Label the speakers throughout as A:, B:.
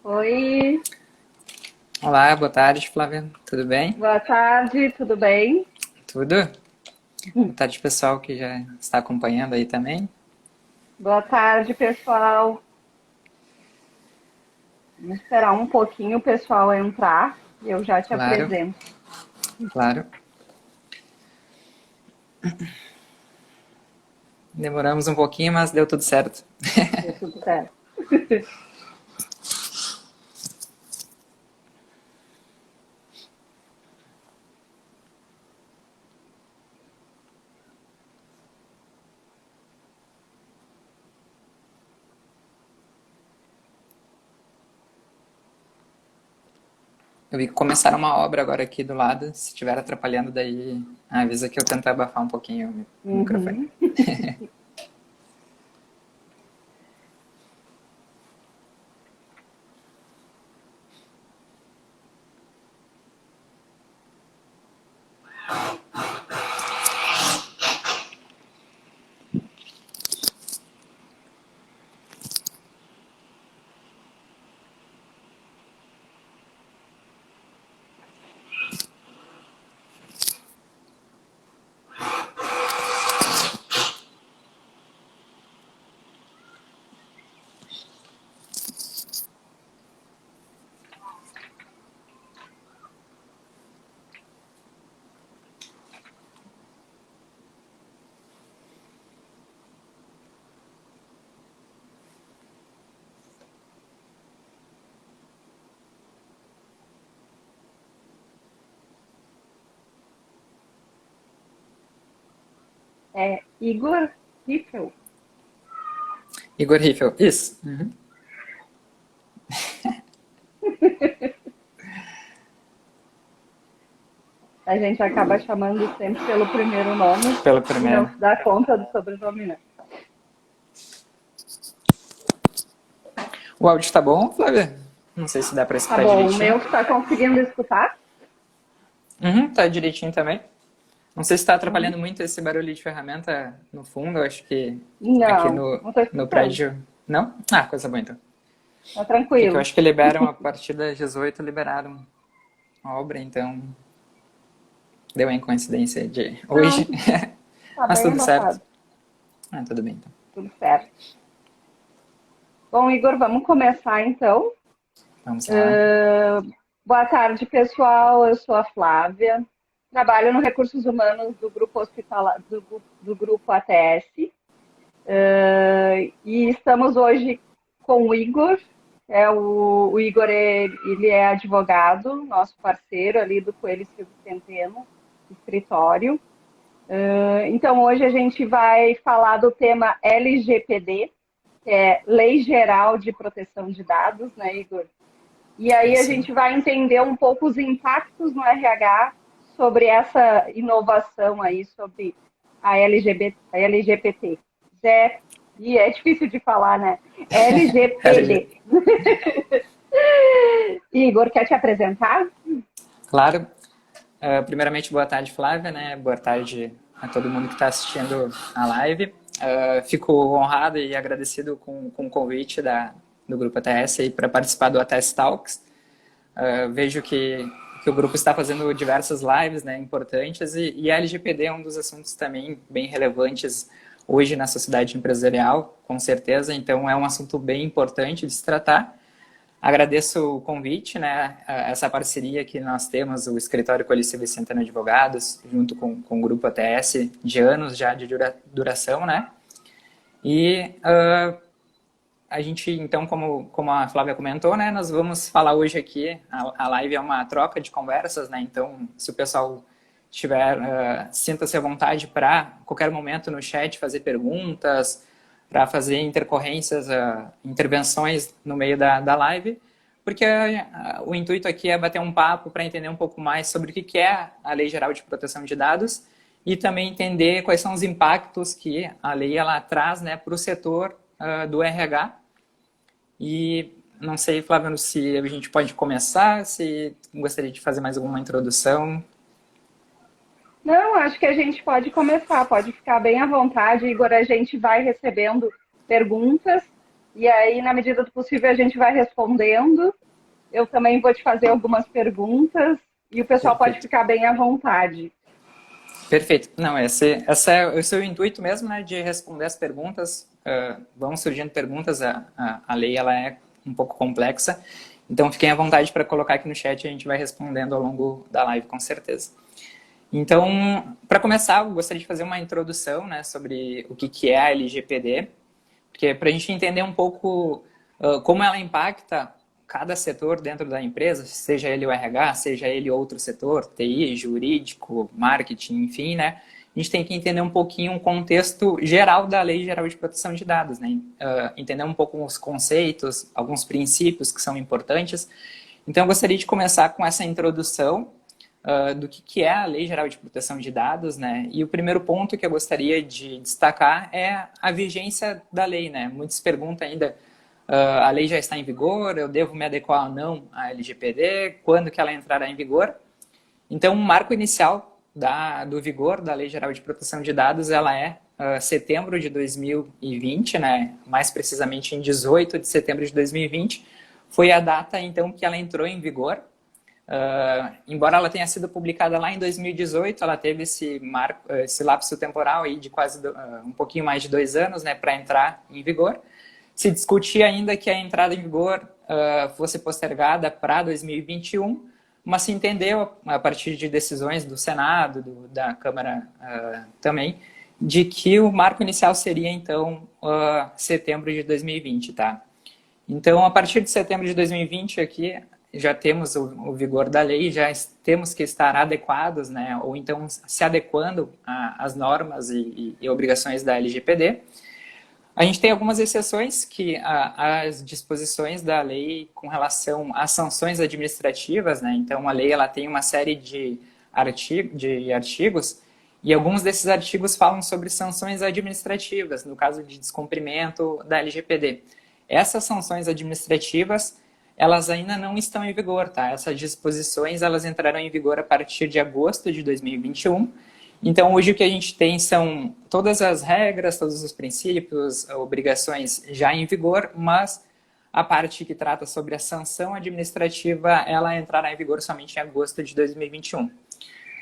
A: Oi,
B: Olá, boa tarde, Flávia. Tudo bem?
A: boa tarde, tudo bem?
B: Tudo? Boa tarde, pessoal que já está acompanhando aí também.
A: Boa tarde, pessoal. Vamos esperar um pouquinho o pessoal entrar e eu já te
B: Claro,
A: apresento.
B: claro. Demoramos um pouquinho, mas deu tudo certo.
A: Deu tudo certo.
B: Eu vi que começaram uma obra agora aqui do lado. Se estiver atrapalhando, daí avisa que eu tento abafar um pouquinho o microfone.
A: Uhum. É Igor Riffel.
B: Igor Riffel, isso. Uhum.
A: A gente acaba chamando sempre pelo primeiro nome
B: Pelo
A: e não
B: primeiro.
A: se dá conta do sobrenome, né?
B: O áudio tá bom, Flávia? Não sei se dá pra
A: Tá
B: escutar
A: bom, o
B: direitinho.
A: meu está conseguindo escutar?
B: Uhum, tá direitinho também. Não sei se está
A: Uhum.
B: atrapalhando muito esse barulho de ferramenta no fundo. Eu acho que aqui
A: Não,
B: no,
A: não estou
B: no
A: escutando.
B: prédio. Não? Ah, coisa boa então.
A: Tá
B: Porque eu
A: tranquilo.
B: acho que liberam a partir das 18, liberaram a obra, então deu em coincidência de
A: Não,
B: hoje.
A: tá
B: Mas
A: bem
B: tudo certo.
A: abafado.
B: Ah, tudo bem então.
A: Tudo certo. Bom, Igor, vamos começar então.
B: Vamos lá.
A: Boa tarde, pessoal. Eu sou a Flávia. Trabalho no Recursos Humanos do Grupo Hospitalar, do Grupo ATS. E estamos hoje com o Igor. O Igor, ele é advogado, nosso parceiro ali do Coelho Silva Centeno, escritório. Então, hoje a gente vai falar do tema LGPD, que é Lei Geral de Proteção de Dados, né, Igor? E aí a
B: Isso aí.
A: gente vai entender um pouco os impactos no RH sobre essa inovação aí, sobre a LGPT. E é difícil de falar, né?
B: LG.
A: LGPD. Igor, quer te apresentar?
B: Claro. Primeiramente, boa tarde, Flávia, né? Boa tarde a todo mundo que está assistindo a live. Fico honrado e agradecido com o convite do Grupo ATS para participar do ATS Talks. Vejo que o grupo está fazendo diversas lives, né, importantes, e a LGPD é um dos assuntos também bem relevantes hoje na sociedade empresarial, com certeza. Então, é um assunto bem importante de se tratar. Agradeço o convite, né, essa parceria que nós temos, o Escritório Coelho Vicentano Advogados, junto com o Grupo ATS, de anos já de duração, né? E a gente, então, como a Flávia comentou, né, nós vamos falar hoje aqui, a live é uma troca de conversas, né? Então, se o pessoal tiver, sinta-se à vontade para, qualquer momento no chat, fazer perguntas, para fazer intercorrências, intervenções no meio da live, porque o intuito aqui é bater um papo para entender um pouco mais sobre o que é a Lei Geral de Proteção de Dados e também entender quais são os impactos que a lei ela traz, né, para o setor do RH. E não sei, Flávio, se a gente pode começar, se gostaria de fazer mais alguma introdução.
A: Não, acho que a gente pode começar, pode ficar bem à vontade, Igor. A gente vai recebendo perguntas e aí, na medida do possível, a gente vai respondendo. Eu também vou te fazer algumas perguntas e o pessoal pode ficar bem à vontade.
B: Perfeito. Não, esse é o intuito mesmo, né, de responder as perguntas. Vão surgindo perguntas, a lei ela é um pouco complexa, então fiquem à vontade para colocar aqui no chat e a gente vai respondendo ao longo da live, com certeza. Então, para começar, eu gostaria de fazer uma introdução, né, sobre o que é a LGPD, porque para a gente entender um pouco como ela impacta cada setor dentro da empresa, seja ele o RH, seja ele outro setor, TI, jurídico, marketing, enfim, né? A gente tem que entender um pouquinho o contexto geral da Lei Geral de Proteção de Dados, né? Entender um pouco os conceitos, alguns princípios que são importantes. Então, eu gostaria de começar com essa introdução do que é a Lei Geral de Proteção de Dados, né? E o primeiro ponto que eu gostaria de destacar é a vigência da lei, né? Muitos perguntam ainda, a lei já está em vigor, eu devo me adequar ou não à LGPD, quando que ela entrará em vigor? Então, o marco inicial do vigor da Lei Geral de Proteção de Dados, ela é setembro de 2020, né? Mais precisamente em 18 de setembro de 2020, foi a data, então, que ela entrou em vigor. Embora ela tenha sido publicada lá em 2018, ela teve esse lapso temporal aí de quase um pouquinho mais de 2 anos, né, para entrar em vigor. Se discutia ainda que a entrada em vigor fosse postergada para 2021, mas se entendeu, a partir de decisões do Senado, da Câmara também, de que o marco inicial seria, então, setembro de 2020, tá? Então, a partir de setembro de 2020 aqui, já temos o vigor da lei, já temos que estar adequados, né, ou então se adequando às normas e obrigações da LGPD. A gente tem algumas exceções que as disposições da lei com relação às sanções administrativas, né, então a lei ela tem uma série de artigos e alguns desses artigos falam sobre sanções administrativas, no caso de descumprimento da LGPD. Essas sanções administrativas elas ainda não estão em vigor, tá? Essas disposições, elas entrarão em vigor a partir de agosto de 2021. Então, hoje o que a gente tem são todas as regras, todos os princípios, obrigações já em vigor, mas a parte que trata sobre a sanção administrativa, ela entrará em vigor somente em agosto de 2021.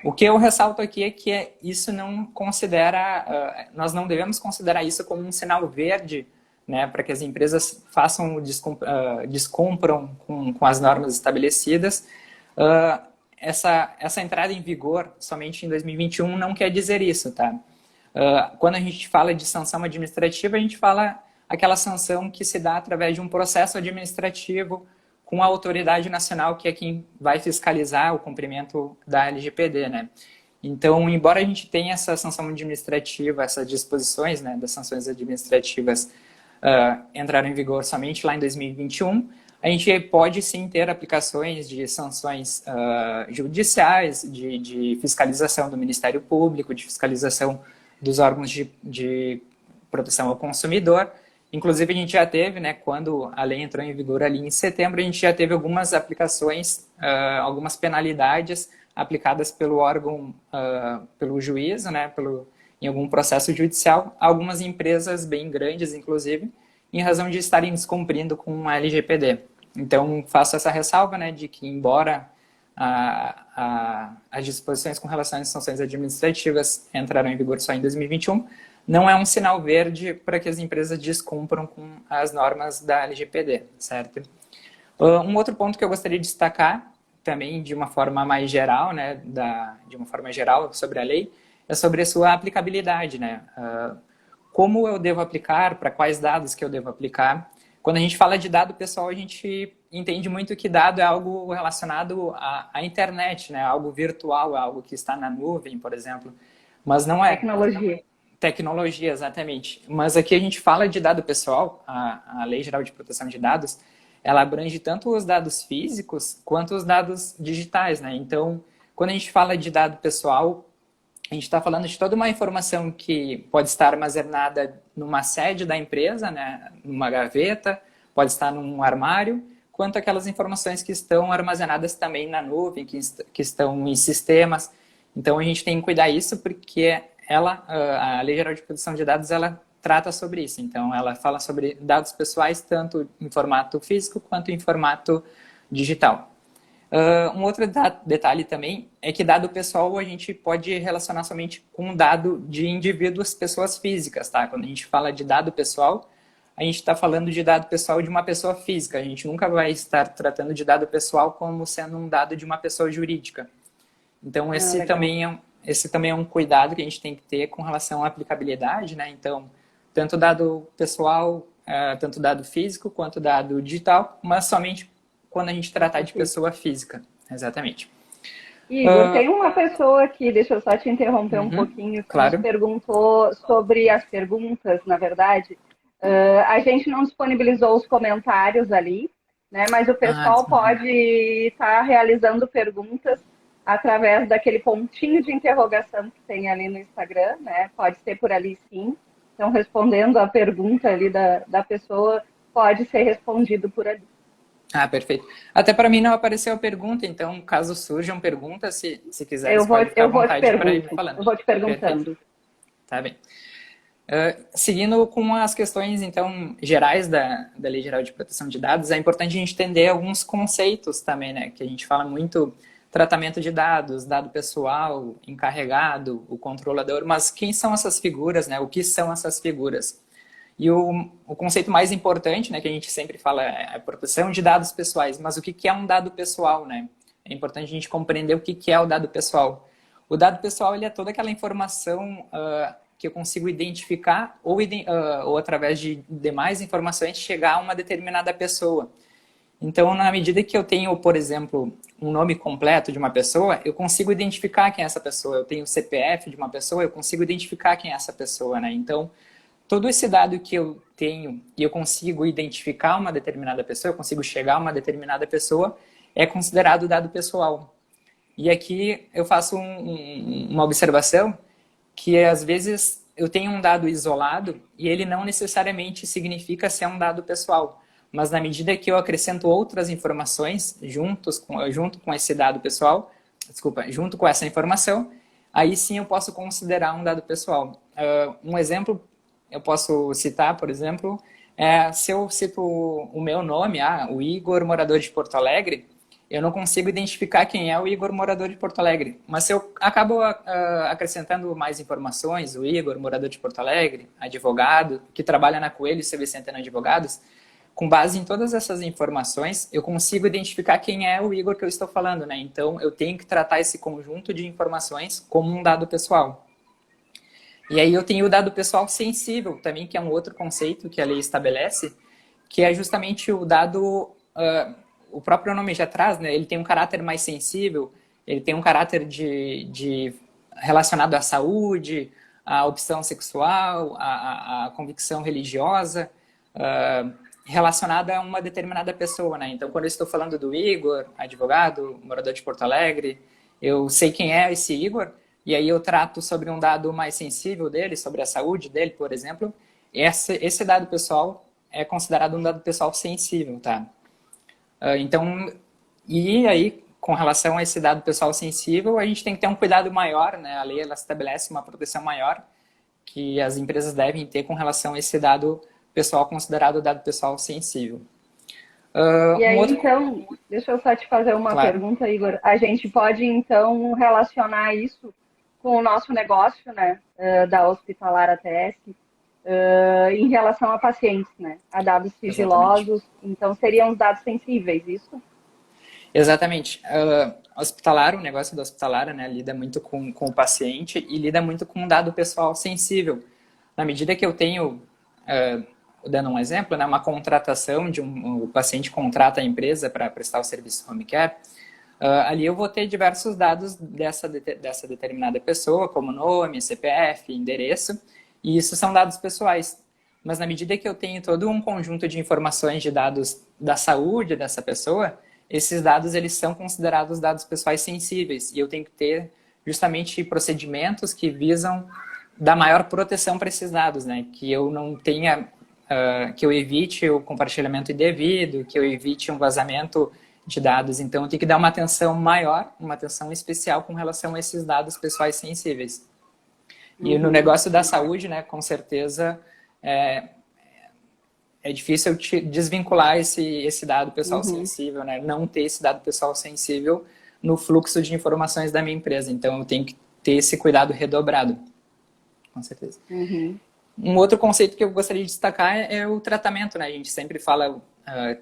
B: O que eu ressalto aqui é que isso não considera, nós não devemos considerar isso como um sinal verde, né, para que as empresas façam descumpram com as normas estabelecidas. Essa entrada em vigor somente em 2021 não quer dizer isso, tá? Quando a gente fala de sanção administrativa, a gente fala aquela sanção que se dá através de um processo administrativo com a autoridade nacional, que é quem vai fiscalizar o cumprimento da LGPD, né? Então, embora a gente tenha essa sanção administrativa, essas disposições, né, das sanções administrativas entraram em vigor somente lá em 2021, a gente pode sim ter aplicações de sanções judiciais, de fiscalização do Ministério Público, de fiscalização dos órgãos de proteção ao consumidor Inclusive, a gente já teve, né, quando a lei entrou em vigor ali em setembro, a gente já teve algumas aplicações, algumas penalidades aplicadas pelo órgão, pelo juízo, né, em algum processo judicial, algumas empresas bem grandes, inclusive, em razão de estarem descumprindo com a LGPD. Então, faço essa ressalva, né, de que, embora as disposições com relação às sanções administrativas entraram em vigor só em 2021, não é um sinal verde para que as empresas descumpram com as normas da LGPD, certo? Um outro ponto que eu gostaria de destacar, também de uma forma mais geral, né, de uma forma geral sobre a lei, é sobre a sua aplicabilidade, né? Como eu devo aplicar, para quais dados que eu devo aplicar. Quando a gente fala de dado pessoal, a gente entende muito que dado é algo relacionado à internet, né? Algo virtual, algo que está na nuvem, por exemplo. Mas não é.
A: Tecnologia.
B: Tecnologia, exatamente. Mas aqui a gente fala de dado pessoal, a Lei Geral de Proteção de Dados, ela abrange tanto os dados físicos quanto os dados digitais, né? Então, quando a gente fala de dado pessoal, a gente está falando de toda uma informação que pode estar armazenada numa sede da empresa, né? Numa gaveta, pode estar num armário, quanto aquelas informações que estão armazenadas também na nuvem, que estão em sistemas. Então, a gente tem que cuidar disso porque a Lei Geral de Proteção de Dados, ela trata sobre isso. Então, ela fala sobre dados pessoais, tanto em formato físico quanto em formato digital. Um outro detalhe também é que dado pessoal a gente pode relacionar somente com dado de indivíduos, pessoas físicas, tá? Quando a gente fala de dado pessoal, a gente está falando de dado pessoal de uma pessoa física. A gente nunca vai estar tratando de dado pessoal como sendo um dado de uma pessoa jurídica. Então, esse também é um cuidado que a gente tem que ter com relação à aplicabilidade, né? Então, tanto dado pessoal, tanto dado físico quanto dado digital, mas somente quando a gente tratar de pessoa física. Exatamente.
A: Igor, tem uma pessoa aqui, deixa eu só te interromper um pouquinho, que
B: claro.
A: nos perguntou sobre as perguntas, na verdade. A gente não disponibilizou os comentários ali, né? Mas o pessoal pode estar realizando perguntas através daquele pontinho de interrogação que tem ali no Instagram, né? Pode ser por ali sim. Então, respondendo a pergunta ali da pessoa, pode ser respondido por ali.
B: Perfeito. Até para mim não apareceu a pergunta, então caso surjam perguntas, se quiser, pode ficar à vontade para ir falando.
A: Eu vou te perguntando.
B: Perfeito. Tá bem. Seguindo com as questões, então, gerais da Lei Geral de Proteção de Dados, é importante a gente entender alguns conceitos também, né? Que a gente fala muito tratamento de dados, dado pessoal, encarregado, o controlador, mas quem são essas figuras, né? O que são essas figuras? E o conceito mais importante, né, que a gente sempre fala é a proteção de dados pessoais, mas o que é um dado pessoal, né? É importante a gente compreender o que é o dado pessoal. O dado pessoal, ele é toda aquela informação que eu consigo identificar ou através de demais informações chegar a uma determinada pessoa. Então, na medida que eu tenho, por exemplo, um nome completo de uma pessoa, eu consigo identificar quem é essa pessoa. Eu tenho o CPF de uma pessoa, eu consigo identificar quem é essa pessoa, né? Então, todo esse dado que eu tenho e eu consigo identificar uma determinada pessoa, eu consigo chegar a uma determinada pessoa, é considerado dado pessoal. E aqui eu faço uma observação que às vezes eu tenho um dado isolado e ele não necessariamente significa ser um dado pessoal. Mas na medida que eu acrescento outras informações junto com esse dado pessoal, junto com essa informação, aí sim eu posso considerar um dado pessoal. Um exemplo eu posso citar, por exemplo, se eu cito o meu nome, o Igor, morador de Porto Alegre, eu não consigo identificar quem é o Igor, morador de Porto Alegre. Mas se eu acabo acrescentando mais informações, o Igor, morador de Porto Alegre, advogado, que trabalha na Coelho CV Centeno Advogados, com base em todas essas informações, eu consigo identificar quem é o Igor que eu estou falando, né? Então, eu tenho que tratar esse conjunto de informações como um dado pessoal. E aí eu tenho o dado pessoal sensível também, que é um outro conceito que a lei estabelece, que é justamente o dado, o próprio nome já traz, né? Ele tem um caráter mais sensível, ele tem um caráter relacionado à saúde, à opção sexual, à convicção religiosa, relacionada a uma determinada pessoa, né? Então, quando eu estou falando do Igor, advogado, morador de Porto Alegre, eu sei quem é esse Igor, e aí eu trato sobre um dado mais sensível dele, sobre a saúde dele, por exemplo. Esse dado pessoal é considerado um dado pessoal sensível, tá? Então, e aí, com relação a esse dado pessoal sensível, a gente tem que ter um cuidado maior, né? A lei ela estabelece uma proteção maior que as empresas devem ter com relação a esse dado pessoal considerado dado pessoal sensível.
A: E
B: Um
A: aí,
B: outro,
A: então, deixa eu só te fazer uma
B: claro,
A: pergunta, Igor. A gente pode, então, relacionar isso com o nosso negócio, né, da Hospitalar ATS, em relação a pacientes, né, a dados
B: exatamente.
A: sigilosos. Então, seriam os dados sensíveis, isso?
B: Exatamente. Hospitalar, o negócio da hospitalar, né, lida muito com o paciente e lida muito com um dado pessoal sensível. Na medida que eu tenho, dando um exemplo, né, uma contratação o paciente contrata a empresa para prestar o serviço home care, ali eu vou ter diversos dados dessa determinada pessoa, como nome, CPF, endereço, e isso são dados pessoais. Mas na medida que eu tenho todo um conjunto de informações de dados da saúde dessa pessoa, esses dados eles são considerados dados pessoais sensíveis e eu tenho que ter justamente procedimentos que visam dar maior proteção para esses dados, né? Que eu não tenha, que eu evite o compartilhamento indevido, que eu evite um vazamento de dados. Então, eu tenho que dar uma atenção maior, uma atenção especial com relação a esses dados pessoais sensíveis. E no
A: Uhum.
B: negócio da saúde, né, com certeza, é difícil desvincular esse dado pessoal
A: Uhum.
B: sensível, né? Não ter esse dado pessoal sensível no fluxo de informações da minha empresa. Então, eu tenho que ter esse cuidado redobrado, com certeza.
A: Uhum.
B: Um outro conceito que eu gostaria de destacar é o tratamento, né? A gente sempre fala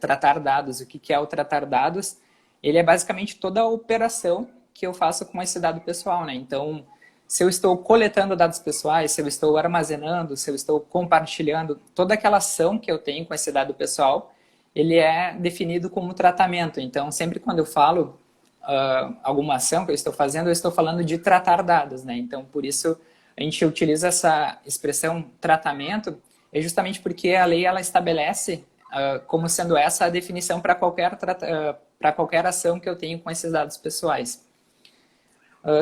B: tratar dados. O que é o tratar dados? Ele é basicamente toda a operação que eu faço com esse dado pessoal, né? Então, se eu estou coletando dados pessoais, se eu estou armazenando, se eu estou compartilhando, toda aquela ação que eu tenho com esse dado pessoal, ele é definido como tratamento. Então, sempre quando eu falo alguma ação que eu estou fazendo, eu estou falando de tratar dados, né? Então, por isso, a gente utiliza essa expressão tratamento, é justamente porque a lei ela estabelece como sendo essa a definição para qualquer ação que eu tenho com esses dados pessoais.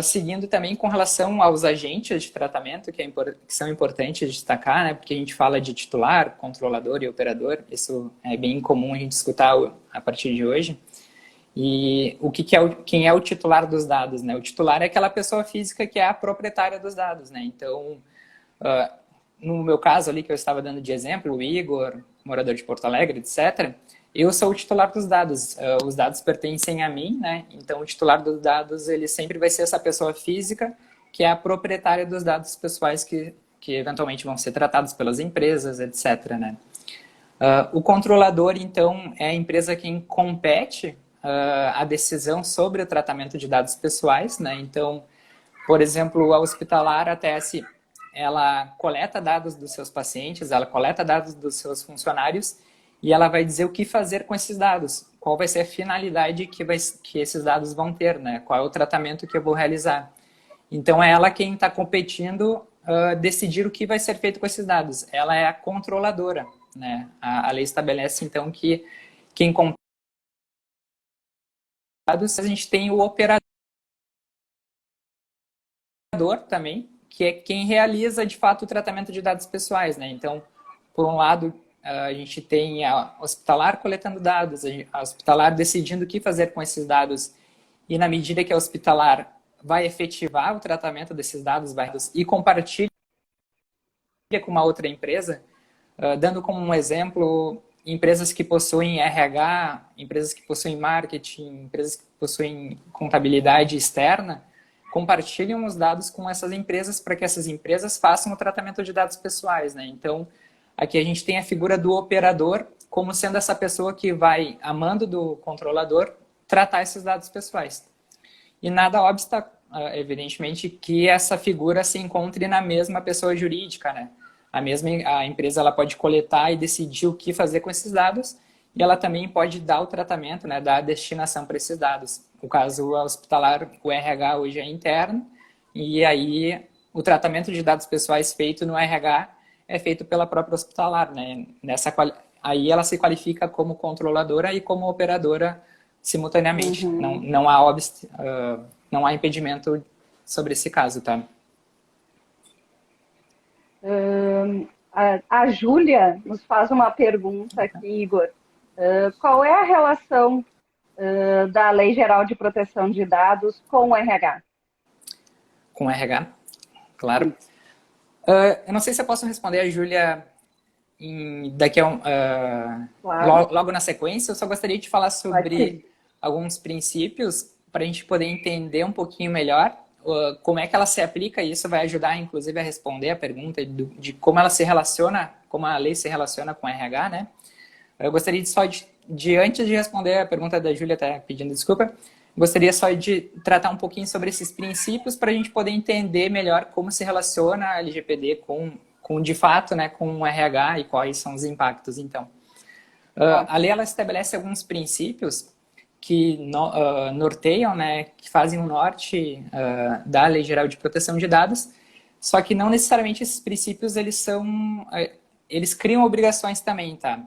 B: Seguindo também com relação aos agentes de tratamento, que são importantes destacar, né, porque a gente fala de titular, controlador e operador, isso é bem comum a gente escutar a partir de hoje. E quem é o titular dos dados, né? O titular é aquela pessoa física que é a proprietária dos dados, né? Então, no meu caso ali que eu estava dando de exemplo, o Igor, morador de Porto Alegre, etc., eu sou o titular dos dados. Os dados pertencem a mim, né? Então, o titular dos dados, ele sempre vai ser essa pessoa física que é a proprietária dos dados pessoais que eventualmente vão ser tratados pelas empresas, etc., né? O controlador, então, é a empresa quem compete a decisão sobre o tratamento de dados pessoais, né? Então, por exemplo, a hospitalar, a TS, ela coleta dados dos seus pacientes, ela coleta dados dos seus funcionários e ela vai dizer o que fazer com esses dados, qual vai ser a finalidade que esses dados vão ter, né? Qual é o tratamento que eu vou realizar. Então, é ela quem está competindo decidir o que vai ser feito com esses dados. Ela é a controladora, né? A lei estabelece, então, que quem compete dados, a gente tem o operador também, que é quem realiza, de fato, o tratamento de dados pessoais, né? Então, por um lado, a gente tem a hospitalar coletando dados, a hospitalar decidindo o que fazer com esses dados, e na medida que a hospitalar vai efetivar o tratamento desses dados e compartilha com uma outra empresa, dando como um exemplo empresas que possuem RH, empresas que possuem marketing, empresas que possuem contabilidade externa, compartilham os dados com essas empresas para que essas empresas façam o tratamento de dados pessoais, né? Então, aqui a gente tem a figura do operador como sendo essa pessoa que vai, a mando do controlador, tratar esses dados pessoais. E nada obsta, evidentemente, que essa figura se encontre na mesma pessoa jurídica, né? A empresa ela pode coletar e decidir o que fazer com esses dados e ela também pode dar o tratamento, né, dar a destinação para esses dados. O caso hospitalar, o RH hoje é interno e aí o tratamento de dados pessoais feito no RH é feito pela própria hospitalar, né? Aí ela se qualifica como controladora e como operadora simultaneamente.
A: Uhum.
B: Não há impedimento sobre esse caso, tá?
A: A Júlia nos faz uma pergunta aqui, Igor. Qual é a relação da Lei Geral de Proteção de Dados com o RH?
B: Com o RH, claro.
A: Isso.
B: Eu não sei se eu posso responder a Júlia daqui a
A: Claro,
B: logo na sequência. Eu só gostaria de falar
A: pode
B: sobre
A: ser.
B: alguns princípios para a gente poder entender um pouquinho melhor como é que ela se aplica, e isso vai ajudar, inclusive, a responder a pergunta de como ela se relaciona, como a lei se relaciona com o RH, né? Eu gostaria antes de responder a pergunta da Júlia, até pedindo desculpa, gostaria só de tratar um pouquinho sobre esses princípios para a gente poder entender melhor como se relaciona a LGPD de fato, né, com o RH e quais são os impactos, então. A lei, ela estabelece alguns princípios que norteiam, né, que fazem o norte da Lei Geral de Proteção de Dados, só que não necessariamente esses princípios, eles criam obrigações também, tá?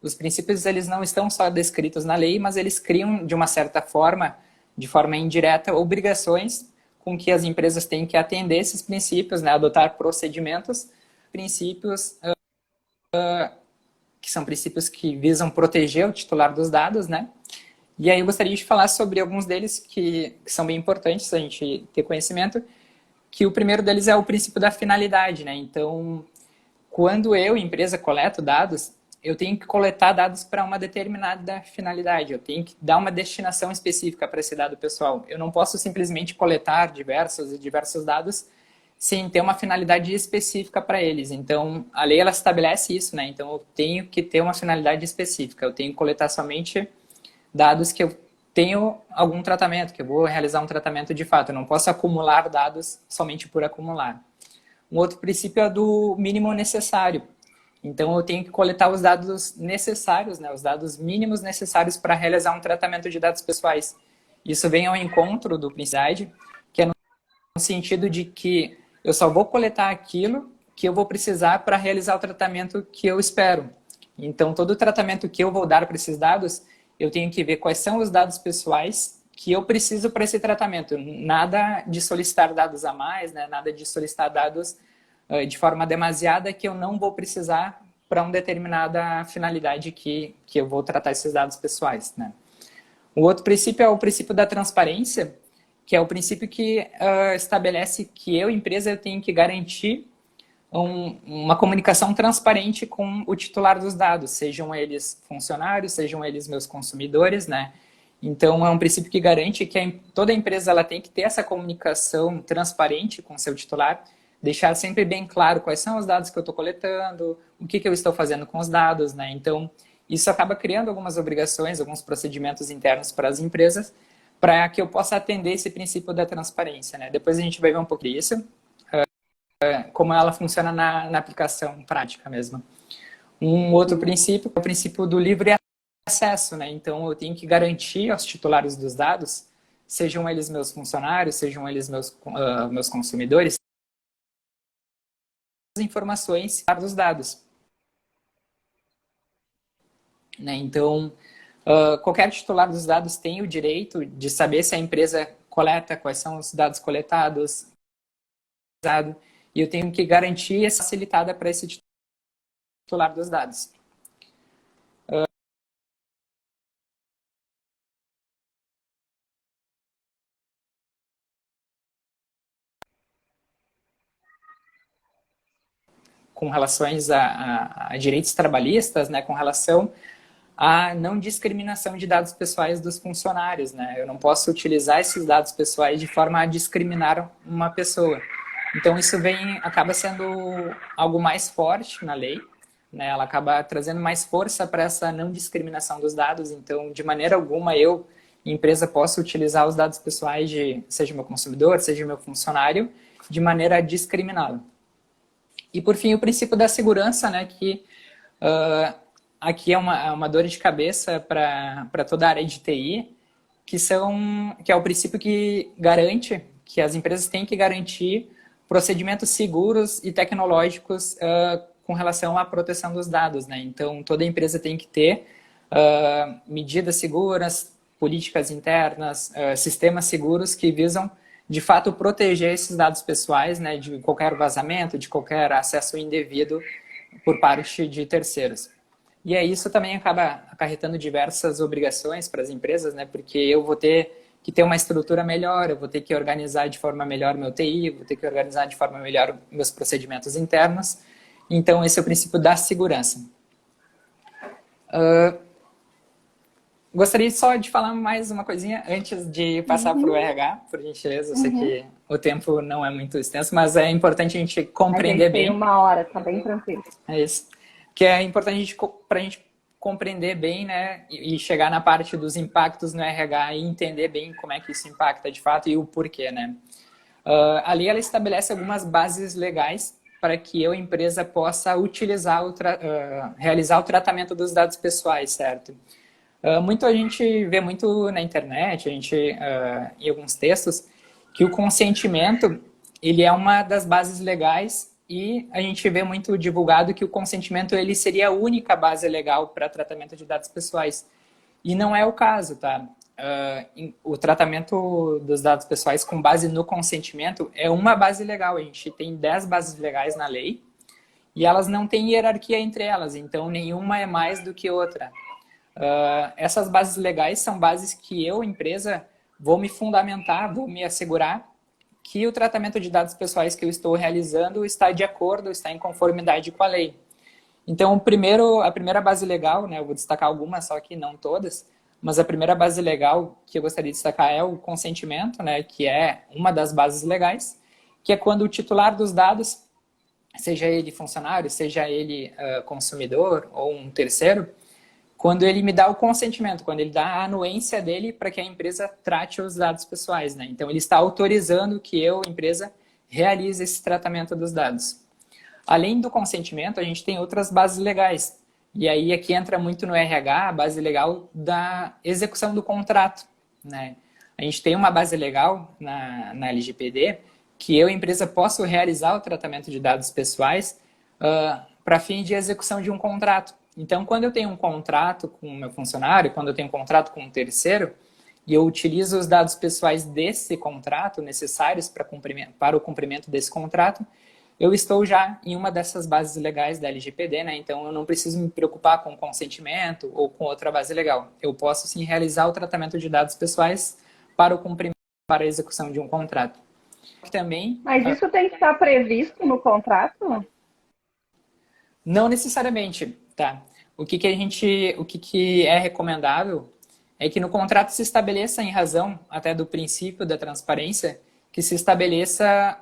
B: Os princípios, eles não estão só descritos na lei, mas eles criam, de uma certa forma, de forma indireta, obrigações com que as empresas têm que atender esses princípios, né, adotar procedimentos, princípios que são princípios que visam proteger o titular dos dados, né? E aí eu gostaria de falar sobre alguns deles que são bem importantes a gente ter conhecimento, que o primeiro deles é o princípio da finalidade, né? Então, quando eu, empresa, coleto dados, eu tenho que coletar dados para uma determinada finalidade, eu tenho que dar uma destinação específica para esse dado pessoal. Eu não posso simplesmente coletar diversos dados sem ter uma finalidade específica para eles. Então, a lei, ela estabelece isso, né? Então, eu tenho que ter uma finalidade específica, eu tenho que coletar somente dados que eu tenho algum tratamento, que eu vou realizar um tratamento de fato. Eu não posso acumular dados somente por acumular. Um outro princípio é do mínimo necessário. Então, eu tenho que coletar os dados necessários, né, os dados mínimos necessários para realizar um tratamento de dados pessoais. Isso vem ao encontro do princípio, que é no sentido de que eu só vou coletar aquilo que eu vou precisar para realizar o tratamento que eu espero. Então, todo o tratamento que eu vou dar para esses dados, eu tenho que ver quais são os dados pessoais que eu preciso para esse tratamento. Nada de solicitar dados a mais, né? Nada de solicitar dados de forma demasiada que eu não vou precisar para uma determinada finalidade que eu vou tratar esses dados pessoais, né? O outro princípio é o princípio da transparência, que é o princípio que estabelece que eu, empresa, eu tenho que garantir uma comunicação transparente com o titular dos dados, sejam eles funcionários, sejam eles meus consumidores, né? Então, é um princípio que garante que toda empresa ela tem que ter essa comunicação transparente com seu titular, deixar sempre bem claro quais são os dados que eu estou coletando, o que eu estou fazendo com os dados, né? Então, isso acaba criando algumas obrigações, alguns procedimentos internos para as empresas, para que eu possa atender esse princípio da transparência, né? Depois a gente vai ver um pouco disso, como ela funciona na aplicação prática mesmo. Um outro princípio é o princípio do livre acesso, né? Então, eu tenho que garantir aos titulares dos dados, sejam eles meus funcionários, sejam eles meus consumidores, as informações dos dados, né? Então, qualquer titular dos dados tem o direito de saber se a empresa coleta, quais são os dados coletados, e eu tenho que garantir essa facilitada para esse titular dos dados. Com relações a direitos trabalhistas, né, com relação à não discriminação de dados pessoais dos funcionários, né? Eu não posso utilizar esses dados pessoais de forma a discriminar uma pessoa. Então, isso acaba sendo algo mais forte na lei, né? Ela acaba trazendo mais força para essa não discriminação dos dados. Então, de maneira alguma, eu, empresa, posso utilizar os dados pessoais seja meu consumidor, seja meu funcionário, de maneira a discriminá-lo. E, por fim, o princípio da segurança, né? Que aqui é uma dor de cabeça para toda a área de TI, que é o princípio que garante que as empresas têm que garantir procedimentos seguros e tecnológicos com relação à proteção dos dados, né? Então, toda empresa tem que ter medidas seguras, políticas internas, sistemas seguros que visam de fato, proteger esses dados pessoais, né, de qualquer vazamento, de qualquer acesso indevido por parte de terceiros. E aí isso também acaba acarretando diversas obrigações para as empresas, né, porque eu vou ter que ter uma estrutura melhor, eu vou ter que organizar de forma melhor meu TI, vou ter que organizar de forma melhor meus procedimentos internos. Então, esse é o princípio da segurança. Gostaria só de falar mais uma coisinha antes de passar para o RH, por gentileza. Eu sei que o tempo não é muito extenso, mas é importante a gente compreender bem.
A: Tem 1 hora, tá bem tranquilo.
B: É isso. Que é importante para a gente compreender bem, né, e chegar na parte dos impactos no RH e entender bem como é que isso impacta de fato e o porquê, né. A lei ela estabelece algumas bases legais para que eu, empresa, possa utilizar, realizar o tratamento dos dados pessoais, certo? Muito a gente vê muito na internet, a gente em alguns textos, que o consentimento ele é uma das bases legais e a gente vê muito divulgado que o consentimento ele seria a única base legal para tratamento de dados pessoais. E não é o caso, tá? O tratamento dos dados pessoais com base no consentimento é uma base legal. A gente tem 10 bases legais na lei e elas não têm hierarquia entre elas, então nenhuma é mais do que outra. Essas bases legais são bases que eu, empresa, vou me fundamentar, vou me assegurar que o tratamento de dados pessoais que eu estou realizando está de acordo, está em conformidade com a lei. Então, a primeira base legal, né, eu vou destacar algumas, só que não todas, mas a primeira base legal que eu gostaria de destacar é o consentimento, né, que é uma das bases legais, que é quando o titular dos dados, seja ele funcionário, seja ele consumidor ou um terceiro, quando ele me dá o consentimento, quando ele dá a anuência dele para que a empresa trate os dados pessoais, né? Então, ele está autorizando que eu, empresa, realize esse tratamento dos dados. Além do consentimento, a gente tem outras bases legais. E aí, aqui entra muito no RH, a base legal da execução do contrato, né? A gente tem uma base legal na LGPD que eu, empresa, posso realizar o tratamento de dados pessoais para fim de execução de um contrato. Então, quando eu tenho um contrato com o meu funcionário, quando eu tenho um contrato com um terceiro, e eu utilizo os dados pessoais desse contrato necessários para o cumprimento desse contrato, eu estou já em uma dessas bases legais da LGPD, né? Então, eu não preciso me preocupar com consentimento ou com outra base legal. Eu posso, sim, realizar o tratamento de dados pessoais para o cumprimento, para a execução de um contrato. Também,
A: mas isso tem que estar previsto no contrato?
B: Não necessariamente, tá? O que é recomendável é que no contrato se estabeleça, em razão até do princípio da transparência, que se estabeleça,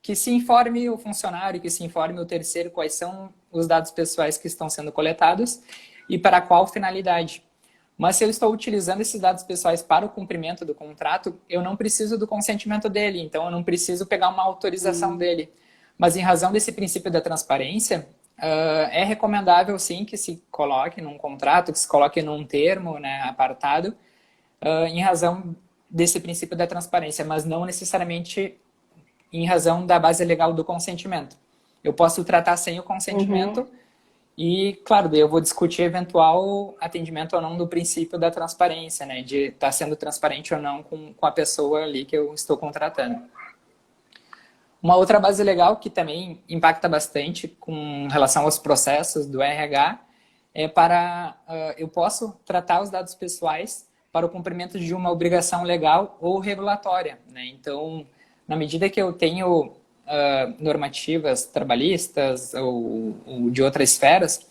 B: que se informe o funcionário, que se informe o terceiro quais são os dados pessoais que estão sendo coletados e para qual finalidade. Mas se eu estou utilizando esses dados pessoais para o cumprimento do contrato, eu não preciso do consentimento dele, então eu não preciso pegar uma autorização dele. Mas em razão desse princípio da transparência, é recomendável sim que se coloque num contrato, que se coloque num termo, né, apartado, em razão desse princípio da transparência, mas não necessariamente em razão da base legal do consentimento. Eu posso tratar sem o consentimento e, claro, daí eu vou discutir eventual atendimento ou não do princípio da transparência, né, de estar sendo transparente ou não com a pessoa ali que eu estou contratando. Uma outra base legal que também impacta bastante com relação aos processos do RH é para eu posso tratar os dados pessoais para o cumprimento de uma obrigação legal ou regulatória, né? Então, na medida que eu tenho normativas trabalhistas ou de outras esferas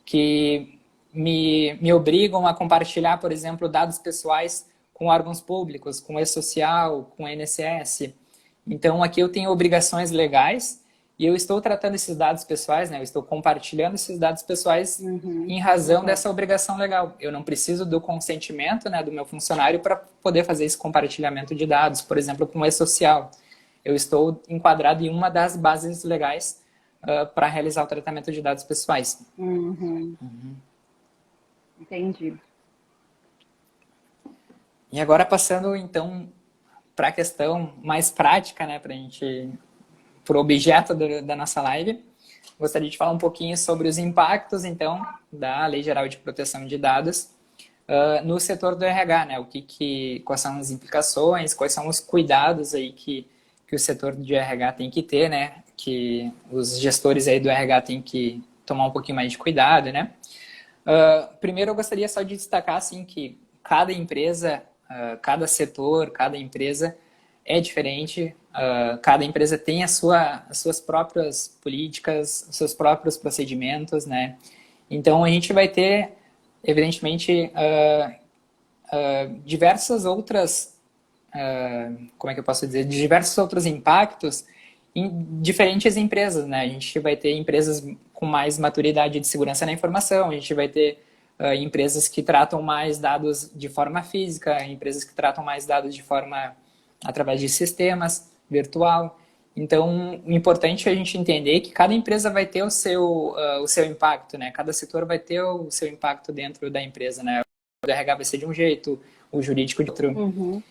B: que me obrigam a compartilhar, por exemplo, dados pessoais com órgãos públicos, com o E-Social, com o INSS. Então, aqui eu tenho obrigações legais e eu estou tratando esses dados pessoais, né? Eu estou compartilhando esses dados pessoais em razão dessa obrigação legal. Eu não preciso do consentimento, né, do meu funcionário para poder fazer esse compartilhamento de dados, por exemplo, com o E-Social. Eu estou enquadrado em uma das bases legais para realizar o tratamento de dados pessoais.
A: Entendi.
B: E agora passando, então, para a questão mais prática, né, para o objeto da nossa live, gostaria de falar um pouquinho sobre os impactos, então, da Lei Geral de Proteção de Dados no setor do RH, né? Quais são as implicações, quais são os cuidados aí que o setor de RH tem que ter, né? Que os gestores aí do RH têm que tomar um pouquinho mais de cuidado, né? Primeiro, eu gostaria só de destacar assim que cada empresa, cada setor, cada empresa é diferente. Cada empresa tem as suas próprias políticas, os seus próprios procedimentos, né? Então, a gente vai ter, evidentemente, diversas outras, como é que eu posso dizer, diversos outros impactos em diferentes empresas, né? A gente vai ter empresas com mais maturidade de segurança na informação, a gente vai ter empresas que tratam mais dados de forma física, empresas que tratam mais dados de forma através de sistemas virtual. Então, o importante é a gente entender que cada empresa vai ter o seu impacto, né? Cada setor vai ter o seu impacto dentro da empresa, né? O RH vai ser de um jeito, o jurídico de outro.
A: Uhum.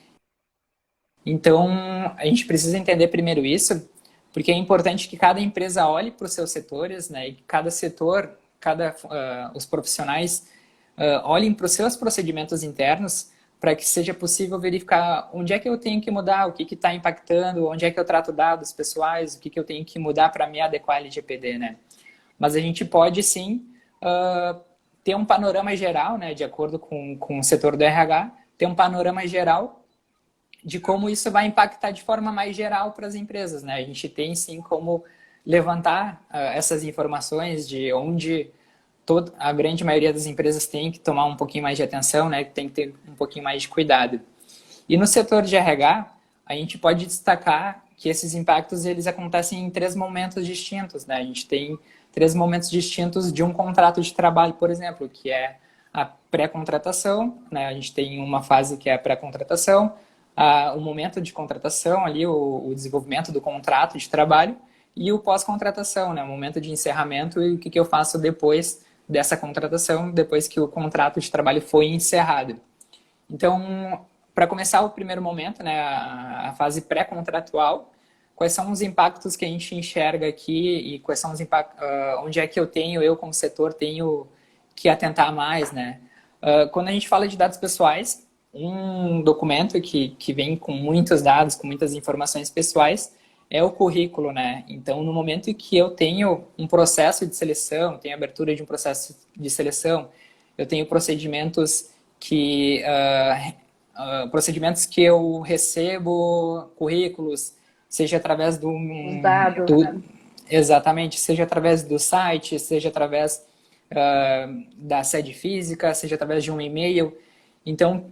B: Então, a gente precisa entender primeiro isso, porque é importante que cada empresa olhe para os seus setores, né? E que cada setor, os profissionais olhem para os seus procedimentos internos para que seja possível verificar onde é que eu tenho que mudar, o que está impactando, onde é que eu trato dados pessoais, o que eu tenho que mudar para me adequar à LGPD, né? Mas a gente pode, sim, ter um panorama geral, né, de acordo com o setor do RH, ter um panorama geral de como isso vai impactar de forma mais geral para as empresas, né? A gente tem, sim, como levantar essas informações de onde a grande maioria das empresas tem que tomar um pouquinho mais de atenção, né? Tem que ter um pouquinho mais de cuidado. E no setor de RH, a gente pode destacar que esses impactos eles acontecem em 3 momentos distintos, né? A gente tem 3 momentos distintos de um contrato de trabalho, por exemplo, que é a pré-contratação, né? A gente tem uma fase que é a pré-contratação, o momento de contratação ali, o desenvolvimento do contrato de trabalho e o pós-contratação, né? O momento de encerramento e o que eu faço depois dessa contratação, depois que o contrato de trabalho foi encerrado. Então, para começar o primeiro momento, né, a fase pré-contratual, quais são os impactos que a gente enxerga aqui e quais são os impactos, onde é que eu como setor, tenho que atentar mais, né? Quando a gente fala de dados pessoais, um documento que vem com muitos dados, com muitas informações pessoais, é o currículo, né? Então, no momento em que eu tenho um processo de seleção, tenho abertura de um processo de seleção, eu tenho procedimentos procedimentos que eu recebo currículos, seja através
A: Os dados, né?
B: Exatamente, seja através do site, seja através da sede física, seja através de um e-mail. Então,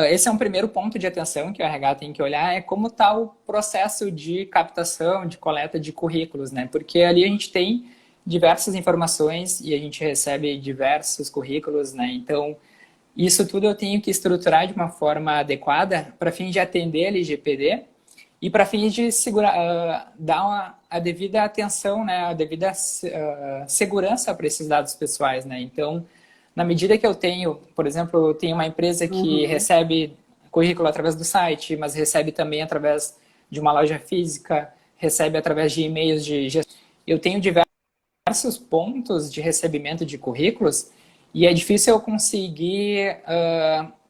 B: esse é um primeiro ponto de atenção que o RH tem que olhar, é como está o processo de captação, de coleta de currículos, né? Porque ali a gente tem diversas informações e a gente recebe diversos currículos, né? Então, isso tudo eu tenho que estruturar de uma forma adequada para fins de atender a LGPD e para fins de dar a devida atenção, né, a devida segurança para esses dados pessoais, né? Então, na medida que eu tenho, por exemplo, eu tenho uma empresa que recebe currículo através do site, mas recebe também através de uma loja física, recebe através de e-mails de gestão. Eu tenho diversos pontos de recebimento de currículos e é difícil eu conseguir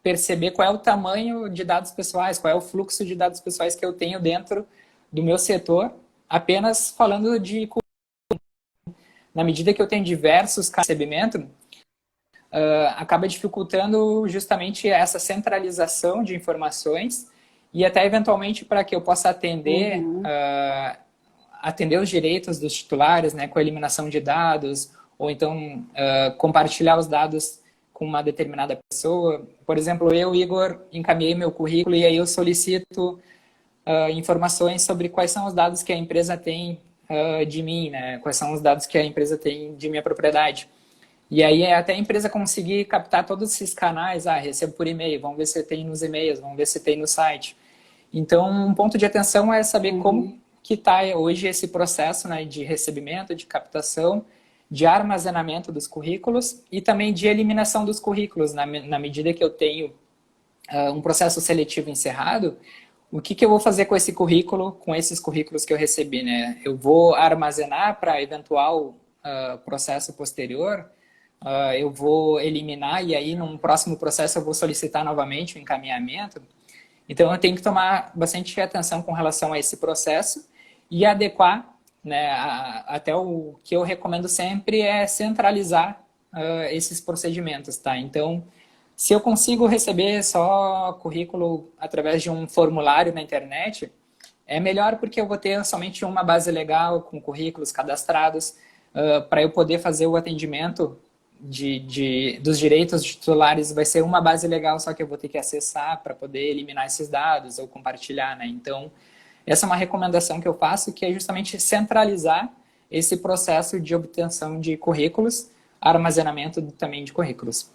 B: perceber qual é o tamanho de dados pessoais, qual é o fluxo de dados pessoais que eu tenho dentro do meu setor, apenas falando de... Na medida que eu tenho diversos casos de recebimento, acaba dificultando justamente essa centralização de informações e até eventualmente para que eu possa atender os direitos dos titulares, né, com a eliminação de dados, ou então compartilhar os dados com uma determinada pessoa. Por exemplo, eu, Igor, encaminhei meu currículo e aí eu solicito informações sobre quais são os dados que a empresa tem de mim, né? Quais são os dados que a empresa tem de minha propriedade. E aí até a empresa conseguir captar todos esses canais, recebo por e-mail, vamos ver se tem nos e-mails, vamos ver se tem no site. Então, um ponto de atenção é saber como que está hoje esse processo, né, de recebimento, de captação, de armazenamento dos currículos e também de eliminação dos currículos. Na medida que eu tenho um processo seletivo encerrado, o que eu vou fazer com esse currículo, com esses currículos que eu recebi, né? Eu vou armazenar para eventual processo posterior, eu vou eliminar e aí num próximo processo eu vou solicitar novamente o encaminhamento. Então eu tenho que tomar bastante atenção com relação a esse processo e adequar, né, até o que eu recomendo sempre é centralizar esses procedimentos, tá? Então, se eu consigo receber só currículo através de um formulário na internet, é melhor porque eu vou ter somente uma base legal com currículos cadastrados para eu poder fazer o atendimento dos direitos de titulares. Vai ser uma base legal, só que eu vou ter que acessar para poder eliminar esses dados ou compartilhar, né? Então, essa é uma recomendação que eu faço, que é justamente centralizar esse processo de obtenção de currículos, armazenamento também de currículos.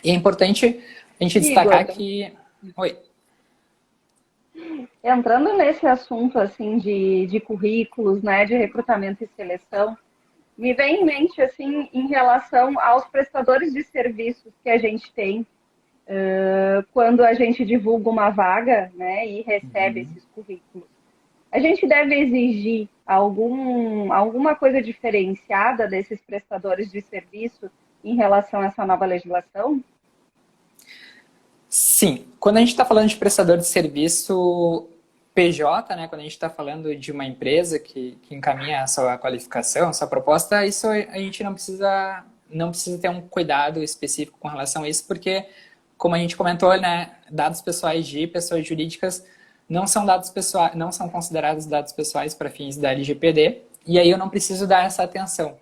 B: E é importante a gente destacar
A: Igor,
B: que... Oi.
A: entrando nesse assunto assim de currículos, né, de recrutamento e seleção, me vem em mente assim em relação aos prestadores de serviços que a gente tem quando a gente divulga uma vaga, né, e recebe
B: Uhum.
A: esses currículos. A gente deve exigir alguma coisa diferenciada desses prestadores de serviço em relação a essa nova legislação?
B: Sim, quando a gente está falando de prestador de serviço PJ, né, quando a gente está falando de uma empresa que encaminha a sua qualificação, a sua proposta, isso a gente não precisa ter um cuidado específico com relação a isso, porque, como a gente comentou, né, dados pessoais de pessoas jurídicas não são dados pessoais, não são considerados dados pessoais para fins da LGPD, e aí eu não preciso dar essa atenção.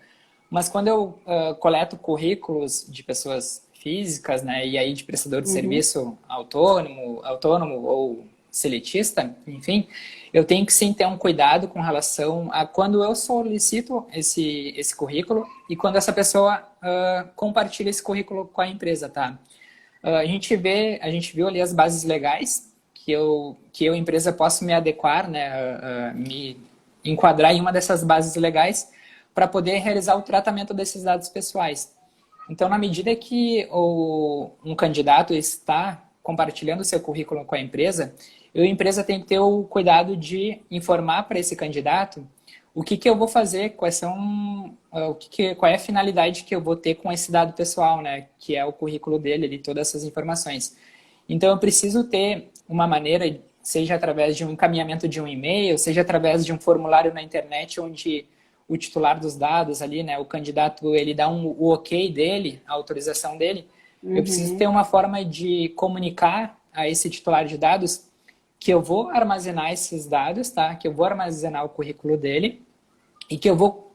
B: Mas quando eu coleto currículos de pessoas físicas, né, e aí de prestador de
A: Uhum,
B: serviço autônomo ou seletista, enfim, eu tenho que sim ter um cuidado com relação a quando eu solicito esse currículo e quando essa pessoa compartilha esse currículo com a empresa, tá? A gente viu ali as bases legais que eu empresa posso me adequar, né, me enquadrar em uma dessas bases legais para poder realizar o tratamento desses dados pessoais. Então, na medida que um candidato está compartilhando o seu currículo com a empresa tem que ter o cuidado de informar para esse candidato o que eu vou fazer, quais são, qual é a finalidade que eu vou ter com esse dado pessoal, né, que é o currículo dele, ali, todas essas informações. Então, eu preciso ter uma maneira, seja através de um encaminhamento de um e-mail, seja através de um formulário na internet, onde o titular dos dados ali, né, o candidato, ele dá o ok dele, a autorização dele. Eu preciso ter
A: uhum,
B: uma forma de comunicar a esse titular de dados que eu vou armazenar esses dados, tá? Que eu vou armazenar o currículo dele e que eu vou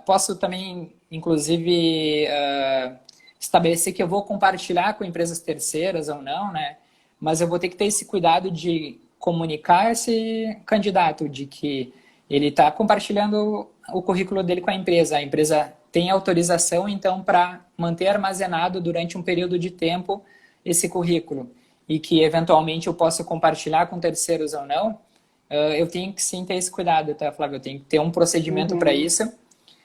B: posso também, inclusive, estabelecer que eu vou compartilhar com empresas terceiras ou não, né? Mas eu vou ter que ter esse cuidado de comunicar esse candidato de que ele está compartilhando o currículo dele com a empresa tem autorização, então, para manter armazenado durante um período de tempo esse currículo e que, eventualmente, eu possa compartilhar com terceiros ou não, eu tenho que sim ter esse cuidado, tá, Flávio? Eu tenho que ter um procedimento para
A: uhum.
B: isso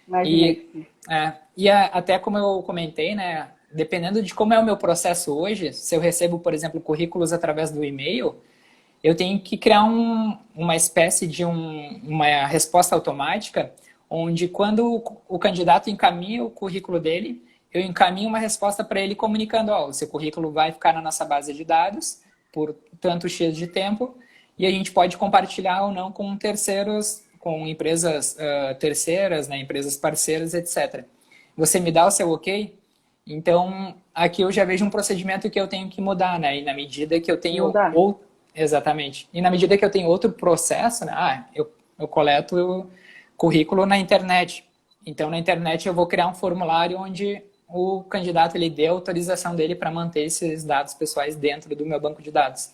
A: Imaginei
B: e,
A: que sim.
B: até como eu comentei, né, dependendo de como é o meu processo hoje, se eu recebo, por exemplo, currículos através do e-mail, eu tenho que criar uma espécie de uma resposta automática, onde quando o candidato encaminha o currículo dele, eu encaminho uma resposta para ele comunicando, ó, o seu currículo vai ficar na nossa base de dados por tanto X de tempo, e a gente pode compartilhar ou não com terceiros, com empresas terceiras, né, empresas parceiras, etc. Você me dá o seu ok? Então, aqui eu já vejo um procedimento que eu tenho que mudar, né? E na medida que eu tenho
A: Mudar.
B: outro. Exatamente. E na medida que eu tenho outro processo, né? Eu coleto o currículo na internet. Então, na internet eu vou criar um formulário onde o candidato ele dê a autorização dele para manter esses dados pessoais dentro do meu banco de dados.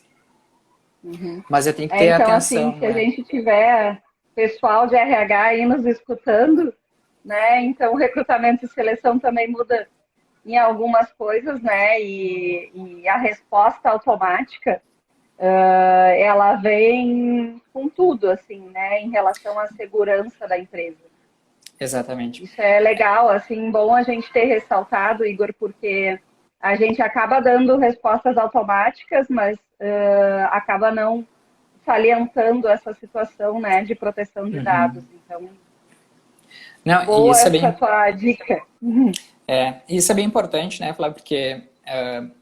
A: Uhum.
B: Mas eu tenho que
A: É,
B: ter
A: então, assim,
B: atenção,
A: se a
B: né?
A: gente tiver pessoal de RH aí nos escutando, né? Então, recrutamento e seleção também muda em algumas coisas, né? E a resposta automática, ela vem com tudo, assim, né? Em relação à segurança da empresa.
B: Exatamente.
A: Isso é legal, assim, bom a gente ter ressaltado, Igor, porque a gente acaba dando respostas automáticas, mas acaba não salientando essa situação, né, de proteção de dados.
B: Uhum.
A: Então,
B: Não, e
A: Boa
B: isso é
A: essa
B: bem,
A: tua dica.
B: isso é bem importante, né, Flávio? Porque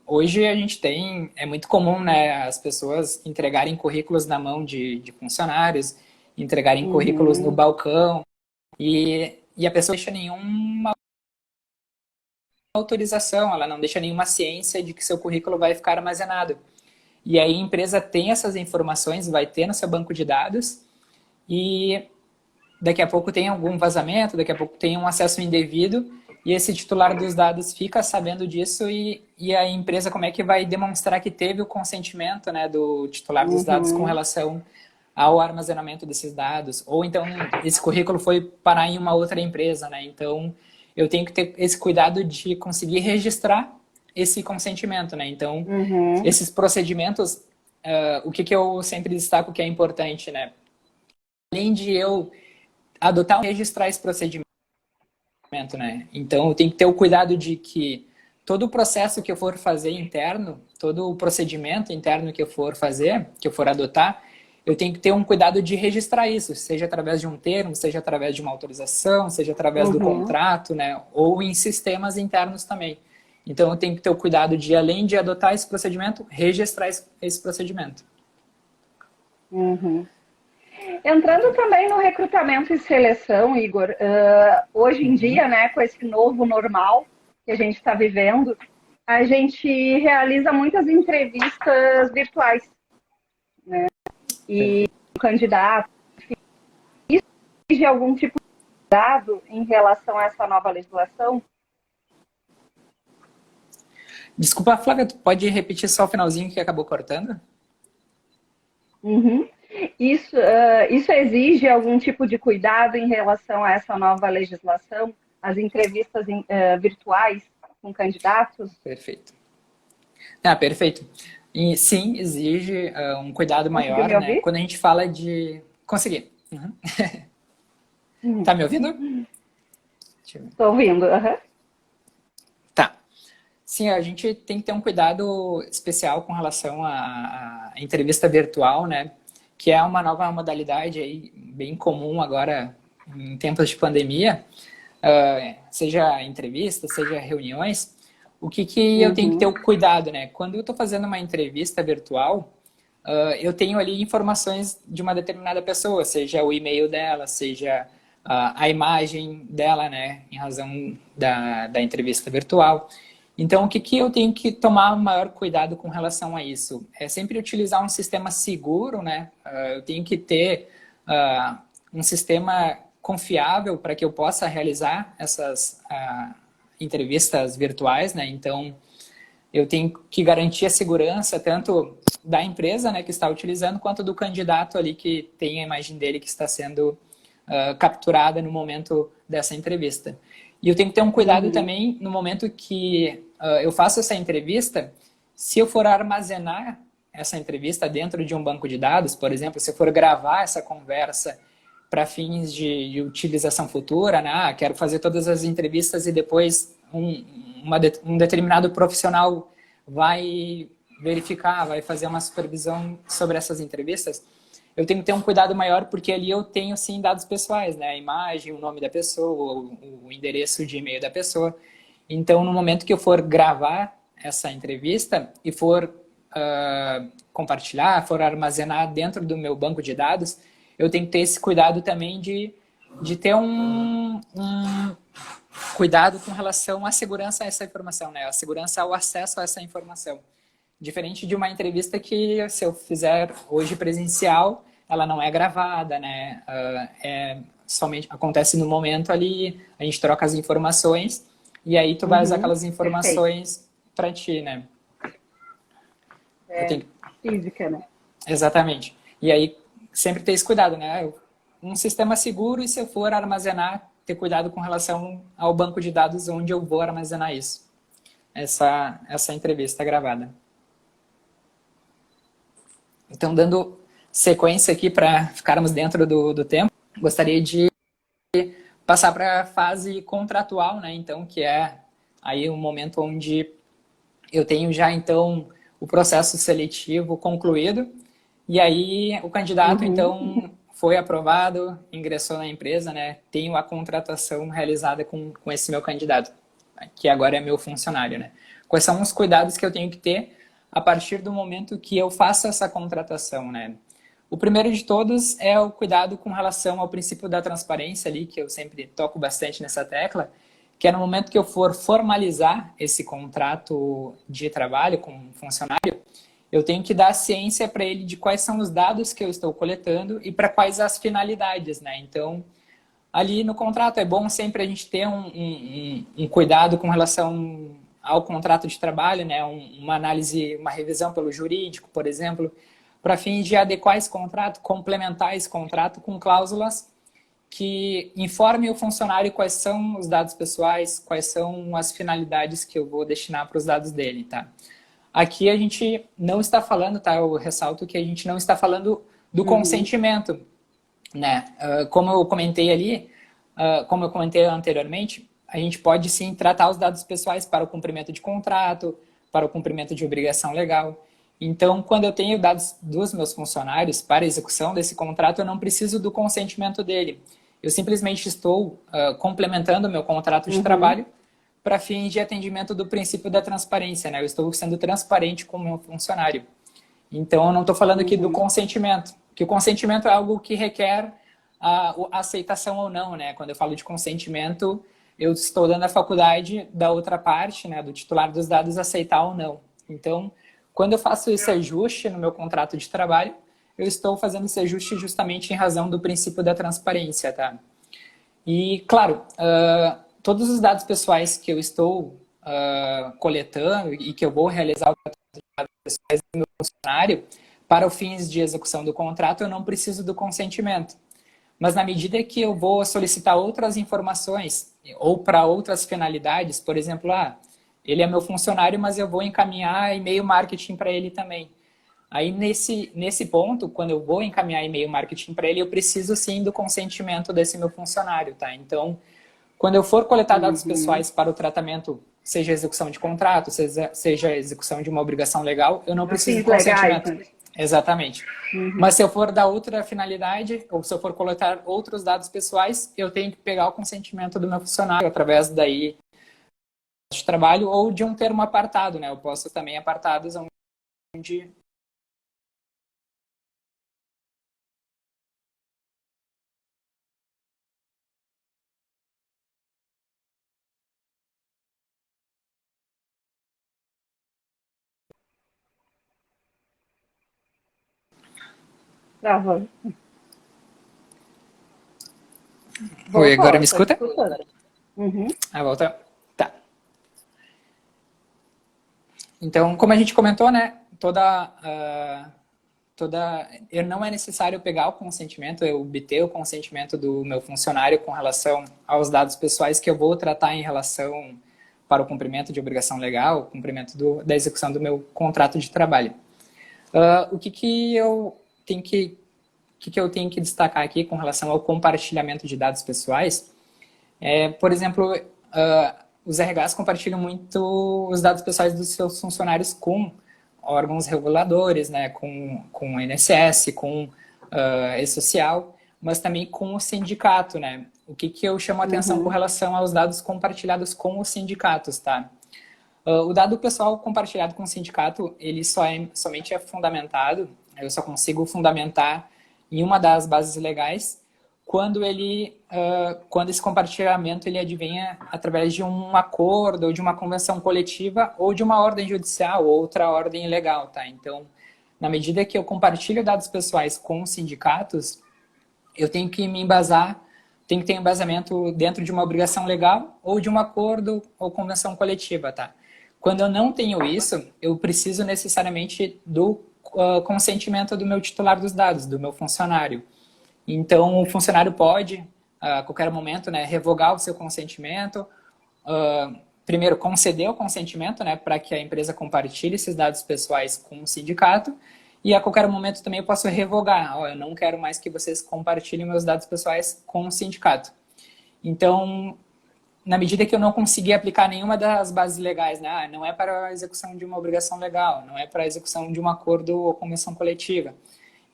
B: hoje a gente tem, é muito comum, né, as pessoas entregarem currículos na mão de funcionários, entregarem currículos no
A: Uhum,
B: balcão e a pessoa não deixa nenhuma autorização, ela não deixa nenhuma ciência de que seu currículo vai ficar armazenado. E aí a empresa tem essas informações, vai ter no seu banco de dados e daqui a pouco tem algum vazamento, daqui a pouco tem um acesso indevido e esse titular dos dados fica sabendo disso e a empresa como é que vai demonstrar que teve o consentimento, né, do titular dos dados com
A: uhum,
B: relação ao armazenamento desses dados, ou então esse currículo foi parar em uma outra empresa, né? Então eu tenho que ter esse cuidado de conseguir registrar esse consentimento, né? Então
A: uhum,
B: esses procedimentos, o que eu sempre destaco que é importante, né? Além de eu adotar e registrar esse procedimento, né? Então eu tenho que ter o cuidado de que todo o processo que eu for fazer interno, todo o procedimento interno que eu for fazer, que eu for adotar, eu tenho que ter um cuidado de registrar isso, seja através de um termo, seja através de uma autorização, seja através do
A: uhum,
B: contrato, né? Ou em sistemas internos também. Então eu tenho que ter o cuidado de, além de adotar esse procedimento, registrar esse procedimento.
A: uhum. Entrando também no recrutamento e seleção, Igor, hoje em dia,
B: Uhum.
A: né, com esse novo normal que a gente está vivendo, a gente realiza muitas entrevistas virtuais e
B: Perfeito.
A: o candidato exige algum tipo de dado em relação a essa nova legislação.
B: Desculpa, Flávia, tu pode repetir só o finalzinho que acabou cortando?
A: Uhum. Isso exige algum tipo de cuidado em relação a essa nova legislação, as entrevistas virtuais com candidatos?
B: Perfeito. Ah, perfeito. E sim, exige um cuidado
A: Conseguiu
B: maior,
A: me
B: né?
A: ouvir?
B: Quando a gente fala de... Consegui. Uhum.
A: Uhum.
B: Tá me ouvindo? Deixa eu ver.
A: Estou ouvindo. Uhum.
B: Tá. Sim, a gente tem que ter um cuidado especial com relação à entrevista virtual, né? Que é uma nova modalidade aí, bem comum agora em tempos de pandemia, seja entrevista, seja reuniões. O que eu tenho que ter
A: Uhum.
B: o cuidado, né? Quando eu estou fazendo uma entrevista virtual, eu tenho ali informações de uma determinada pessoa, seja o e-mail dela, seja a imagem dela, né, em razão da entrevista virtual. Então, o que eu tenho que tomar maior cuidado com relação a isso? É sempre utilizar um sistema seguro, né? Eu tenho que ter um sistema confiável para que eu possa realizar essas entrevistas virtuais, né? Então, eu tenho que garantir a segurança tanto da empresa, né, que está utilizando, quanto do candidato ali que tem a imagem dele que está sendo capturada no momento dessa entrevista. E eu tenho que ter um cuidado
A: Uhum.
B: também no momento que eu faço essa entrevista, se eu for armazenar essa entrevista dentro de um banco de dados, por exemplo, se eu for gravar essa conversa para fins de utilização futura, né? Quero fazer todas as entrevistas e depois um determinado profissional vai verificar, vai fazer uma supervisão sobre essas entrevistas, eu tenho que ter um cuidado maior porque ali eu tenho sim dados pessoais, né? A imagem, o nome da pessoa, o endereço de e-mail da pessoa. Então, no momento que eu for gravar essa entrevista e for compartilhar, for armazenar dentro do meu banco de dados, eu tenho que ter esse cuidado também de ter um cuidado com relação à segurança a essa informação, né? A segurança ao acesso a essa informação. Diferente de uma entrevista que, se eu fizer hoje presencial, ela não é gravada, né? Somente acontece no momento ali, a gente troca as informações e aí tu vai usar
A: Uhum.
B: aquelas
A: Perfeito.
B: informações para ti, né? Eu
A: É,
B: tenho
A: física, né?
B: exatamente. E aí sempre ter esse cuidado, né? Um sistema seguro e se eu for armazenar, ter cuidado com relação ao banco de dados onde eu vou armazenar isso. Essa entrevista gravada. Então, dando sequência aqui para ficarmos dentro do tempo, gostaria de passar para a fase contratual, né? Então, que é aí o momento onde eu tenho já então o processo seletivo concluído e aí o candidato
A: Uhum.
B: então foi aprovado, ingressou na empresa, né? Tenho a contratação realizada com esse meu candidato, que agora é meu funcionário, né? Quais são os cuidados que eu tenho que ter a partir do momento que eu faço essa contratação, né? O primeiro de todos é o cuidado com relação ao princípio da transparência ali, que eu sempre toco bastante nessa tecla, que é no momento que eu for formalizar esse contrato de trabalho com um funcionário, eu tenho que dar ciência para ele de quais são os dados que eu estou coletando e para quais as finalidades, né? Então, ali no contrato é bom sempre a gente ter um cuidado com relação ao contrato de trabalho, né? Uma análise, uma revisão pelo jurídico, por exemplo, para fins de adequar esse contrato, complementar esse contrato com cláusulas que informem o funcionário quais são os dados pessoais, quais são as finalidades que eu vou destinar para os dados dele, tá? Aqui a gente não está falando, tá? Eu ressalto que a gente não está falando do consentimento, né? Como eu comentei ali, como eu comentei anteriormente, a gente pode sim tratar os dados pessoais para o cumprimento de contrato, para o cumprimento de obrigação legal. Então, quando eu tenho dados dos meus funcionários para a execução desse contrato, eu não preciso do consentimento dele. Eu simplesmente estou complementando o meu contrato de trabalho para fins de atendimento do princípio da transparência, né? Eu estou sendo transparente com o meu funcionário. Então, eu não estou falando aqui do consentimento, que o consentimento é algo que requer a aceitação ou não, né? Quando eu falo de consentimento, eu estou dando a faculdade da outra parte, né, do titular dos dados, aceitar ou não. Então, quando eu faço esse ajuste no meu contrato de trabalho, eu estou fazendo esse ajuste justamente em razão do princípio da transparência, tá? E, claro, todos os dados pessoais que eu estou coletando e que eu vou realizar o tratamento de dados pessoais do meu funcionário, para os fins de execução do contrato, eu não preciso do consentimento. Mas na medida que eu vou solicitar outras informações ou para outras finalidades, por exemplo, ele é meu funcionário, mas eu vou encaminhar e-mail marketing para ele também. Aí, nesse ponto, quando eu vou encaminhar e-mail marketing para ele, eu preciso sim do consentimento desse meu funcionário, tá? Então, quando eu for coletar dados pessoais para o tratamento, seja execução de contrato, seja execução de uma obrigação legal, eu não preciso de consentimento.
A: Legais, né?
B: Exatamente. Mas se eu for dar outra finalidade, ou se eu for coletar outros dados pessoais, eu tenho que pegar o consentimento do meu funcionário através daí de trabalho ou de um termo apartado, né? Eu posso também apartados onde
A: Travou.
B: Oi, agora
A: Voltou,
B: me
A: estou te
B: escuta?
A: escutando.
B: Volta. Tá. Então, como a gente comentou, né? Não é necessário pegar o consentimento, eu obter o consentimento do meu funcionário com relação aos dados pessoais que eu vou tratar em relação para o cumprimento de obrigação legal, o cumprimento da execução do meu contrato de trabalho. O que eu tenho que destacar aqui com relação ao compartilhamento de dados pessoais por exemplo, os RHs compartilham muito os dados pessoais dos seus funcionários com órgãos reguladores, né, com o INSS, com E-Social, mas também com o sindicato, né? O que eu chamo a atenção com relação aos dados compartilhados com os sindicatos, tá? O dado pessoal compartilhado com o sindicato, ele somente é fundamentado, eu só consigo fundamentar em uma das bases legais, quando esse compartilhamento ele advenha através de um acordo, ou de uma convenção coletiva, ou de uma ordem judicial, ou outra ordem legal, tá? Então, na medida que eu compartilho dados pessoais com os sindicatos, eu tenho que me embasar, tem que ter embasamento dentro de uma obrigação legal, ou de um acordo ou convenção coletiva, tá? Quando eu não tenho isso, eu preciso necessariamente do consentimento do meu titular dos dados, do meu funcionário. Então, o funcionário pode, a qualquer momento, né, revogar o seu consentimento, primeiro, conceder o consentimento, né, para que a empresa compartilhe esses dados pessoais com o sindicato, e a qualquer momento também eu posso revogar, eu não quero mais que vocês compartilhem meus dados pessoais com o sindicato. Então, na medida que eu não conseguir aplicar nenhuma das bases legais, né? Não é para a execução de uma obrigação legal, não é para a execução de um acordo ou convenção coletiva.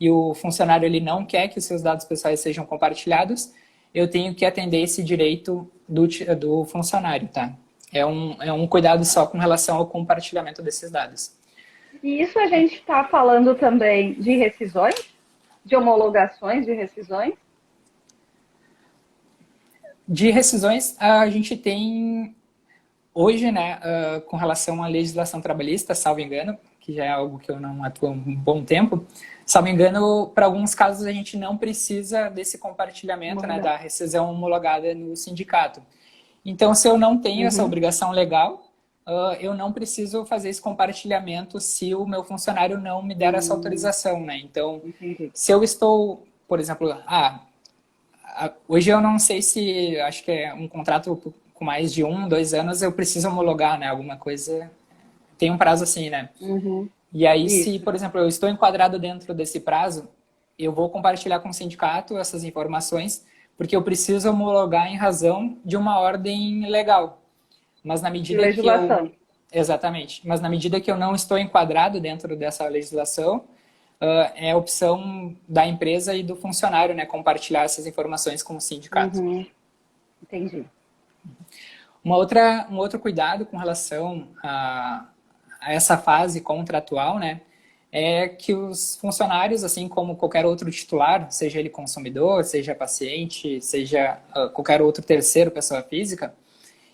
B: e o funcionário ele não quer que os seus dados pessoais sejam compartilhados, eu tenho que atender esse direito do funcionário, tá? É um cuidado só com relação ao compartilhamento desses dados.
A: E isso a gente está falando também de rescisões, de homologações de rescisões?
B: De rescisões, a gente tem hoje, né, com relação à legislação trabalhista, salvo engano, que já é algo que eu não atuo há um bom tempo, salvo engano, para alguns casos a gente não precisa desse compartilhamento, né, da rescisão homologada no sindicato. Então, se eu não tenho essa obrigação legal, eu não preciso fazer esse compartilhamento se o meu funcionário não me der essa autorização, né? Então, se eu estou, por exemplo, hoje eu não sei se, acho que é um contrato com mais de 1, 2 anos, eu preciso homologar, né? Alguma coisa, tem um prazo assim, né? E aí, se, por exemplo, eu estou enquadrado dentro desse prazo, eu vou compartilhar com o sindicato essas informações, porque eu preciso homologar em razão de uma ordem legal. Mas na medida que eu... Exatamente. Mas na medida que eu não estou enquadrado dentro dessa legislação, é a opção da empresa e do funcionário, né, compartilhar essas informações com o sindicato.
A: Entendi.
B: Um outro cuidado com relação a essa fase contratual, né, é que os funcionários, assim como qualquer outro titular, seja ele consumidor, seja paciente, seja qualquer outro terceiro, pessoa física,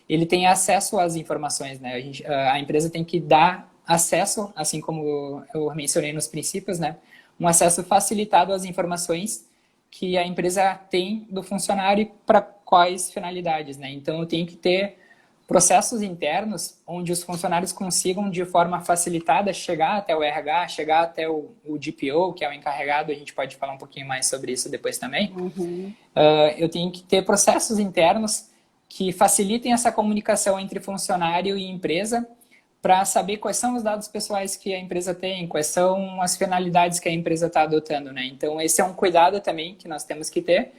B: ele tem acesso às informações, né? A empresa tem que dar acesso, assim como eu mencionei nos princípios, né? Um acesso facilitado às informações que a empresa tem do funcionário e para quais finalidades, né? Então, eu tenho que ter processos internos onde os funcionários consigam, de forma facilitada, chegar até o RH, chegar até o DPO, que é o encarregado, a gente pode falar um pouquinho mais sobre isso depois também. Eu tenho que ter processos internos que facilitem essa comunicação entre funcionário e empresa para saber quais são os dados pessoais que a empresa tem, quais são as finalidades que a empresa está adotando, né? Então, esse é um cuidado também que nós temos que ter,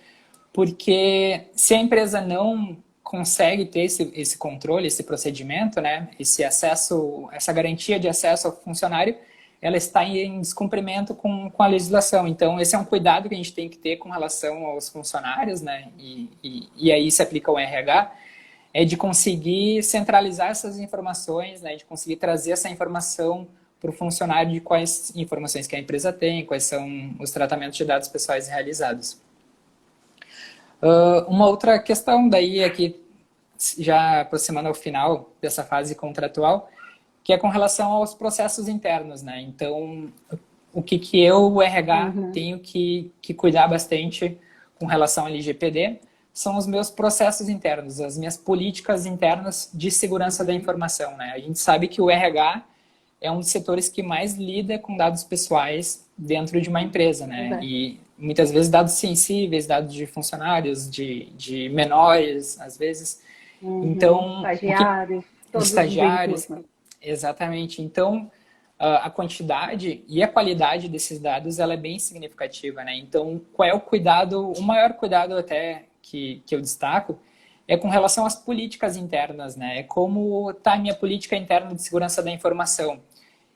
B: porque se a empresa não consegue ter esse controle, esse procedimento, né, esse acesso, essa garantia de acesso ao funcionário, ela está em descumprimento com a legislação. Então, esse é um cuidado que a gente tem que ter com relação aos funcionários, né, e aí se aplica ao RH, é de conseguir centralizar essas informações, né, de conseguir trazer essa informação para o funcionário de quais informações que a empresa tem, quais são os tratamentos de dados pessoais realizados. Uma outra questão daí aqui, já aproximando ao final dessa fase contratual, que é com relação aos processos internos, né? Então, o que eu, o RH, tenho que cuidar bastante com relação ao LGPD são os meus processos internos, as minhas políticas internas de segurança da informação, né? A gente sabe que o RH é um dos setores que mais lida com dados pessoais dentro de uma empresa, né? E muitas vezes dados sensíveis, dados de funcionários, de menores, às vezes. Então,
A: estagiários, todos
B: estagiários,
A: os vínculos, né?
B: Exatamente. Então, a quantidade e a qualidade desses dados ela é bem significativa, né? Então, qual é o cuidado, o maior cuidado até que eu destaco é com relação às políticas internas, né? É como está a minha política interna de segurança da informação.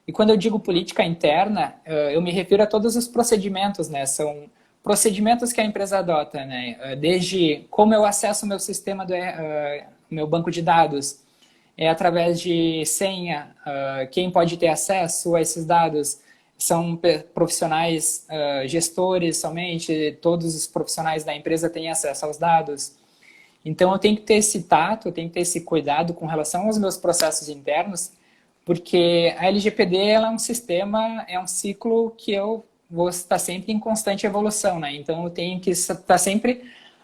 B: E quando eu digo política interna, eu me refiro a todos os procedimentos, né? São procedimentos que a empresa adota, né? Desde como eu acesso o meu sistema, meu banco de dados, através de senha, quem pode ter acesso a esses dados são profissionais, gestores somente, todos os profissionais da empresa têm acesso aos dados. Então, eu tenho que ter esse tato, eu tenho que ter esse cuidado com relação aos meus processos internos, porque a LGPD ela é um sistema, é um ciclo que eu vou estar sempre em constante evolução, né? Então, eu tenho que estar sempre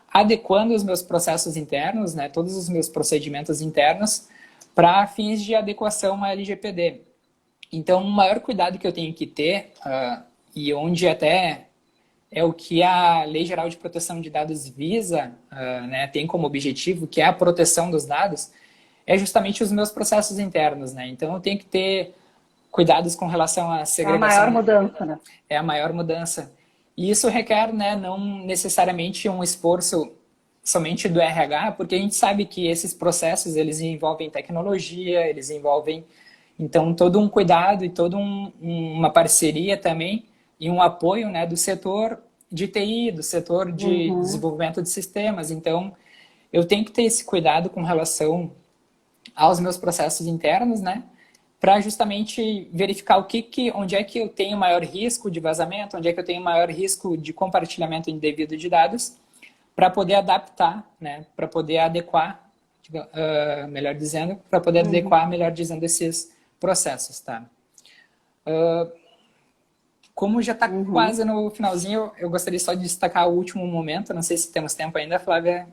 B: adequando os meus processos internos, né? Todos os meus procedimentos internos, para fins de adequação à LGPD. Então, o maior cuidado que eu tenho que ter, e onde até é o que a Lei Geral de Proteção de Dados visa, né, tem como objetivo, que é a proteção dos dados, é justamente os meus processos internos, né? Então, eu tenho que ter cuidados com relação à segregação.
A: É a maior mudança, né?
B: É a maior mudança. E isso requer, né, não necessariamente um esforço somente do RH, porque a gente sabe que esses processos, eles envolvem tecnologia, eles envolvem, então, todo um cuidado e toda uma parceria também e um apoio, né, do setor de TI, do setor de desenvolvimento de sistemas. Então, eu tenho que ter esse cuidado com relação aos meus processos internos, né, para justamente verificar onde é que eu tenho maior risco de vazamento, onde é que eu tenho maior risco de compartilhamento indevido de dados, para poder adaptar, né, para poder adequar, melhor dizendo, para poder adequar, melhor dizendo, esses processos, tá? Como já está quase no finalzinho, eu gostaria só de destacar o último momento, não sei se temos tempo ainda, Flávia,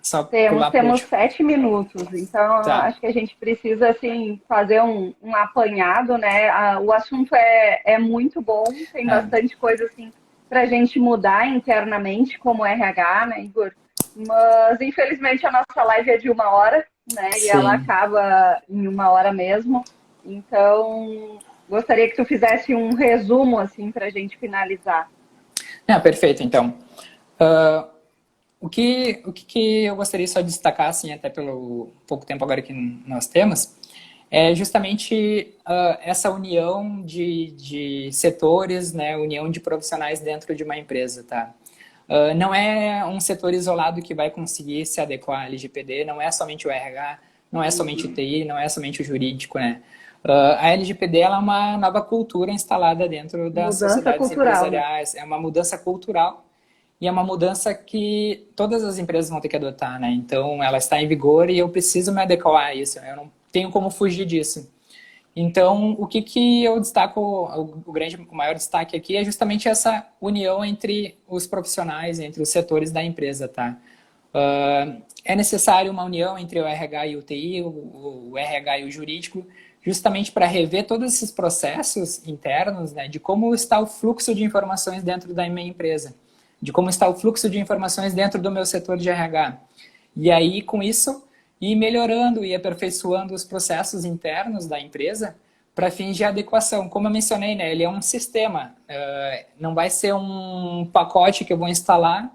B: só pular para o
A: Temos
B: último.
A: 7 minutos, então
B: Tá.
A: acho que a gente precisa assim, fazer um apanhado, né? O assunto é muito bom, tem
B: É,
A: bastante coisa assim, para a gente mudar internamente como RH, né, Igor? Mas infelizmente a nossa live é de 1 hora, né? E ela
B: sim.
A: acaba em 1 hora mesmo. Então gostaria que tu fizesse um resumo assim para a gente finalizar.
B: Perfeito, então. Uh, o que eu gostaria só de destacar, assim, até pelo pouco tempo agora que nós temos, é justamente essa união de setores, né, união de profissionais dentro de uma empresa, tá? Não é um setor isolado que vai conseguir se adequar à LGPD, não é somente o RH, não é somente o TI, não é somente o jurídico, né? A LGPD ela é uma nova cultura instalada dentro das
A: Mudança
B: sociedades
A: cultural, né?
B: empresariais, é uma mudança cultural e é uma mudança que todas as empresas vão ter que adotar, né? Então, ela está em vigor e eu preciso me adequar a isso, eu não tenho como fugir disso. Então, o que eu destaco, o maior destaque aqui é justamente essa união entre os profissionais, entre os setores da empresa, tá? É necessário uma união entre o RH e o TI, o RH e o jurídico, justamente para rever todos esses processos internos, né, de como está o fluxo de informações dentro da minha empresa, de como está o fluxo de informações dentro do meu setor de RH. E aí, com isso, ir melhorando e aperfeiçoando os processos internos da empresa para fins de adequação. Como eu mencionei, né, ele é um sistema, não vai ser um pacote que eu vou instalar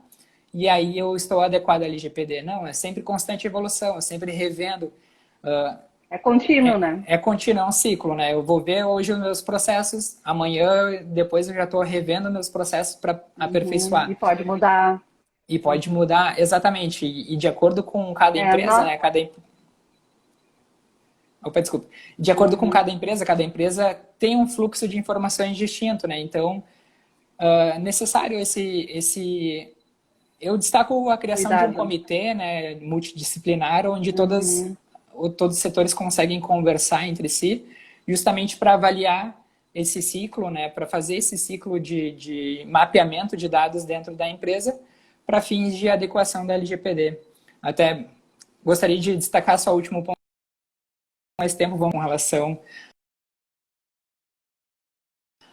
B: e aí eu estou adequado à LGPD. Não, é sempre constante evolução, é sempre revendo.
A: É contínuo, né?
B: É contínuo, é um ciclo, né? Eu vou ver hoje os meus processos, amanhã, depois eu já estou revendo meus processos para aperfeiçoar.
A: E pode mudar.
B: E pode mudar, exatamente, e de acordo com cada
A: É,
B: empresa,
A: nós,
B: né? Opa, desculpa. De acordo com cada empresa tem um fluxo de informações distinto, né? Então, necessário eu destaco a criação de um
A: cuidado.
B: comitê, né, multidisciplinar, onde todos os setores conseguem conversar entre si, justamente para avaliar esse ciclo, né, para fazer esse ciclo de mapeamento de dados dentro da empresa para fins de adequação da LGPD. Até gostaria de destacar só o último ponto, mais tempo vamos com relação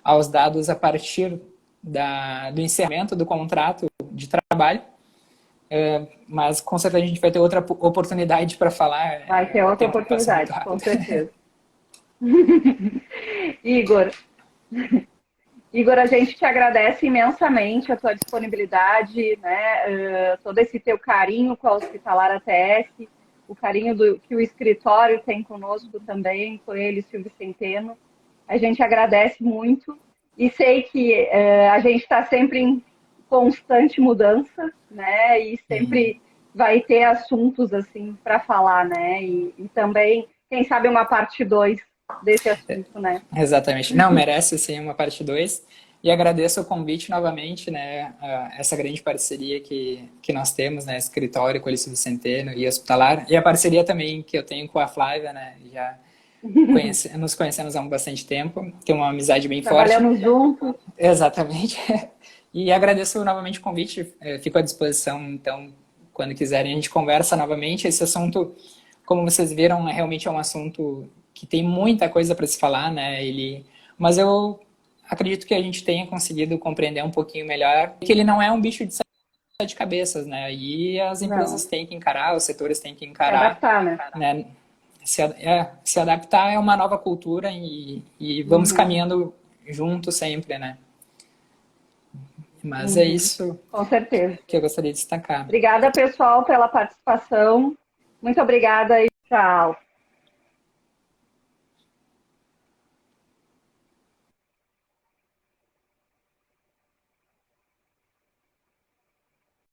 B: aos dados a partir do encerramento do contrato de trabalho. Mas com certeza a gente vai ter outra oportunidade para falar.
A: Vai ter
B: O
A: outra
B: tempo passa muito
A: oportunidade, com
B: rápido.
A: certeza. Igor, Igor, a gente te agradece imensamente a tua disponibilidade, né? Todo esse teu carinho com a Hospitalar ATS, o carinho que o escritório tem conosco também, com ele, Silvio Centeno. A gente agradece muito e sei que a gente está sempre em constante mudança, né? E sempre vai ter assuntos assim para falar, né? E também, quem sabe, uma parte 2 desse assunto, né?
B: Exatamente. Não, merece sim uma parte 2. E agradeço o convite novamente, né? Essa grande parceria que nós temos, né? Escritório, Colício Vicenteno e Hospitalar. E a parceria também que eu tenho com a Flávia, né? Já nos conhecemos há bastante tempo. Tem uma amizade bem forte.
A: Trabalhamos juntos.
B: Exatamente. E agradeço novamente o convite. Fico à disposição, então, quando quiserem, a gente conversa novamente. Esse assunto, como vocês viram, realmente é um assunto que tem muita coisa para se falar, né? Mas eu acredito que a gente tenha conseguido compreender um pouquinho melhor que ele não é um bicho de sete cabeças, né? E as empresas
A: Não,
B: têm que encarar, os setores têm que
A: se
B: encarar,
A: adaptar, né?
B: né? Se adaptar é uma nova cultura e vamos caminhando juntos sempre, né? Mas é isso
A: Com certeza.
B: que eu gostaria de destacar.
A: Obrigada, pessoal, pela participação. Muito obrigada e tchau.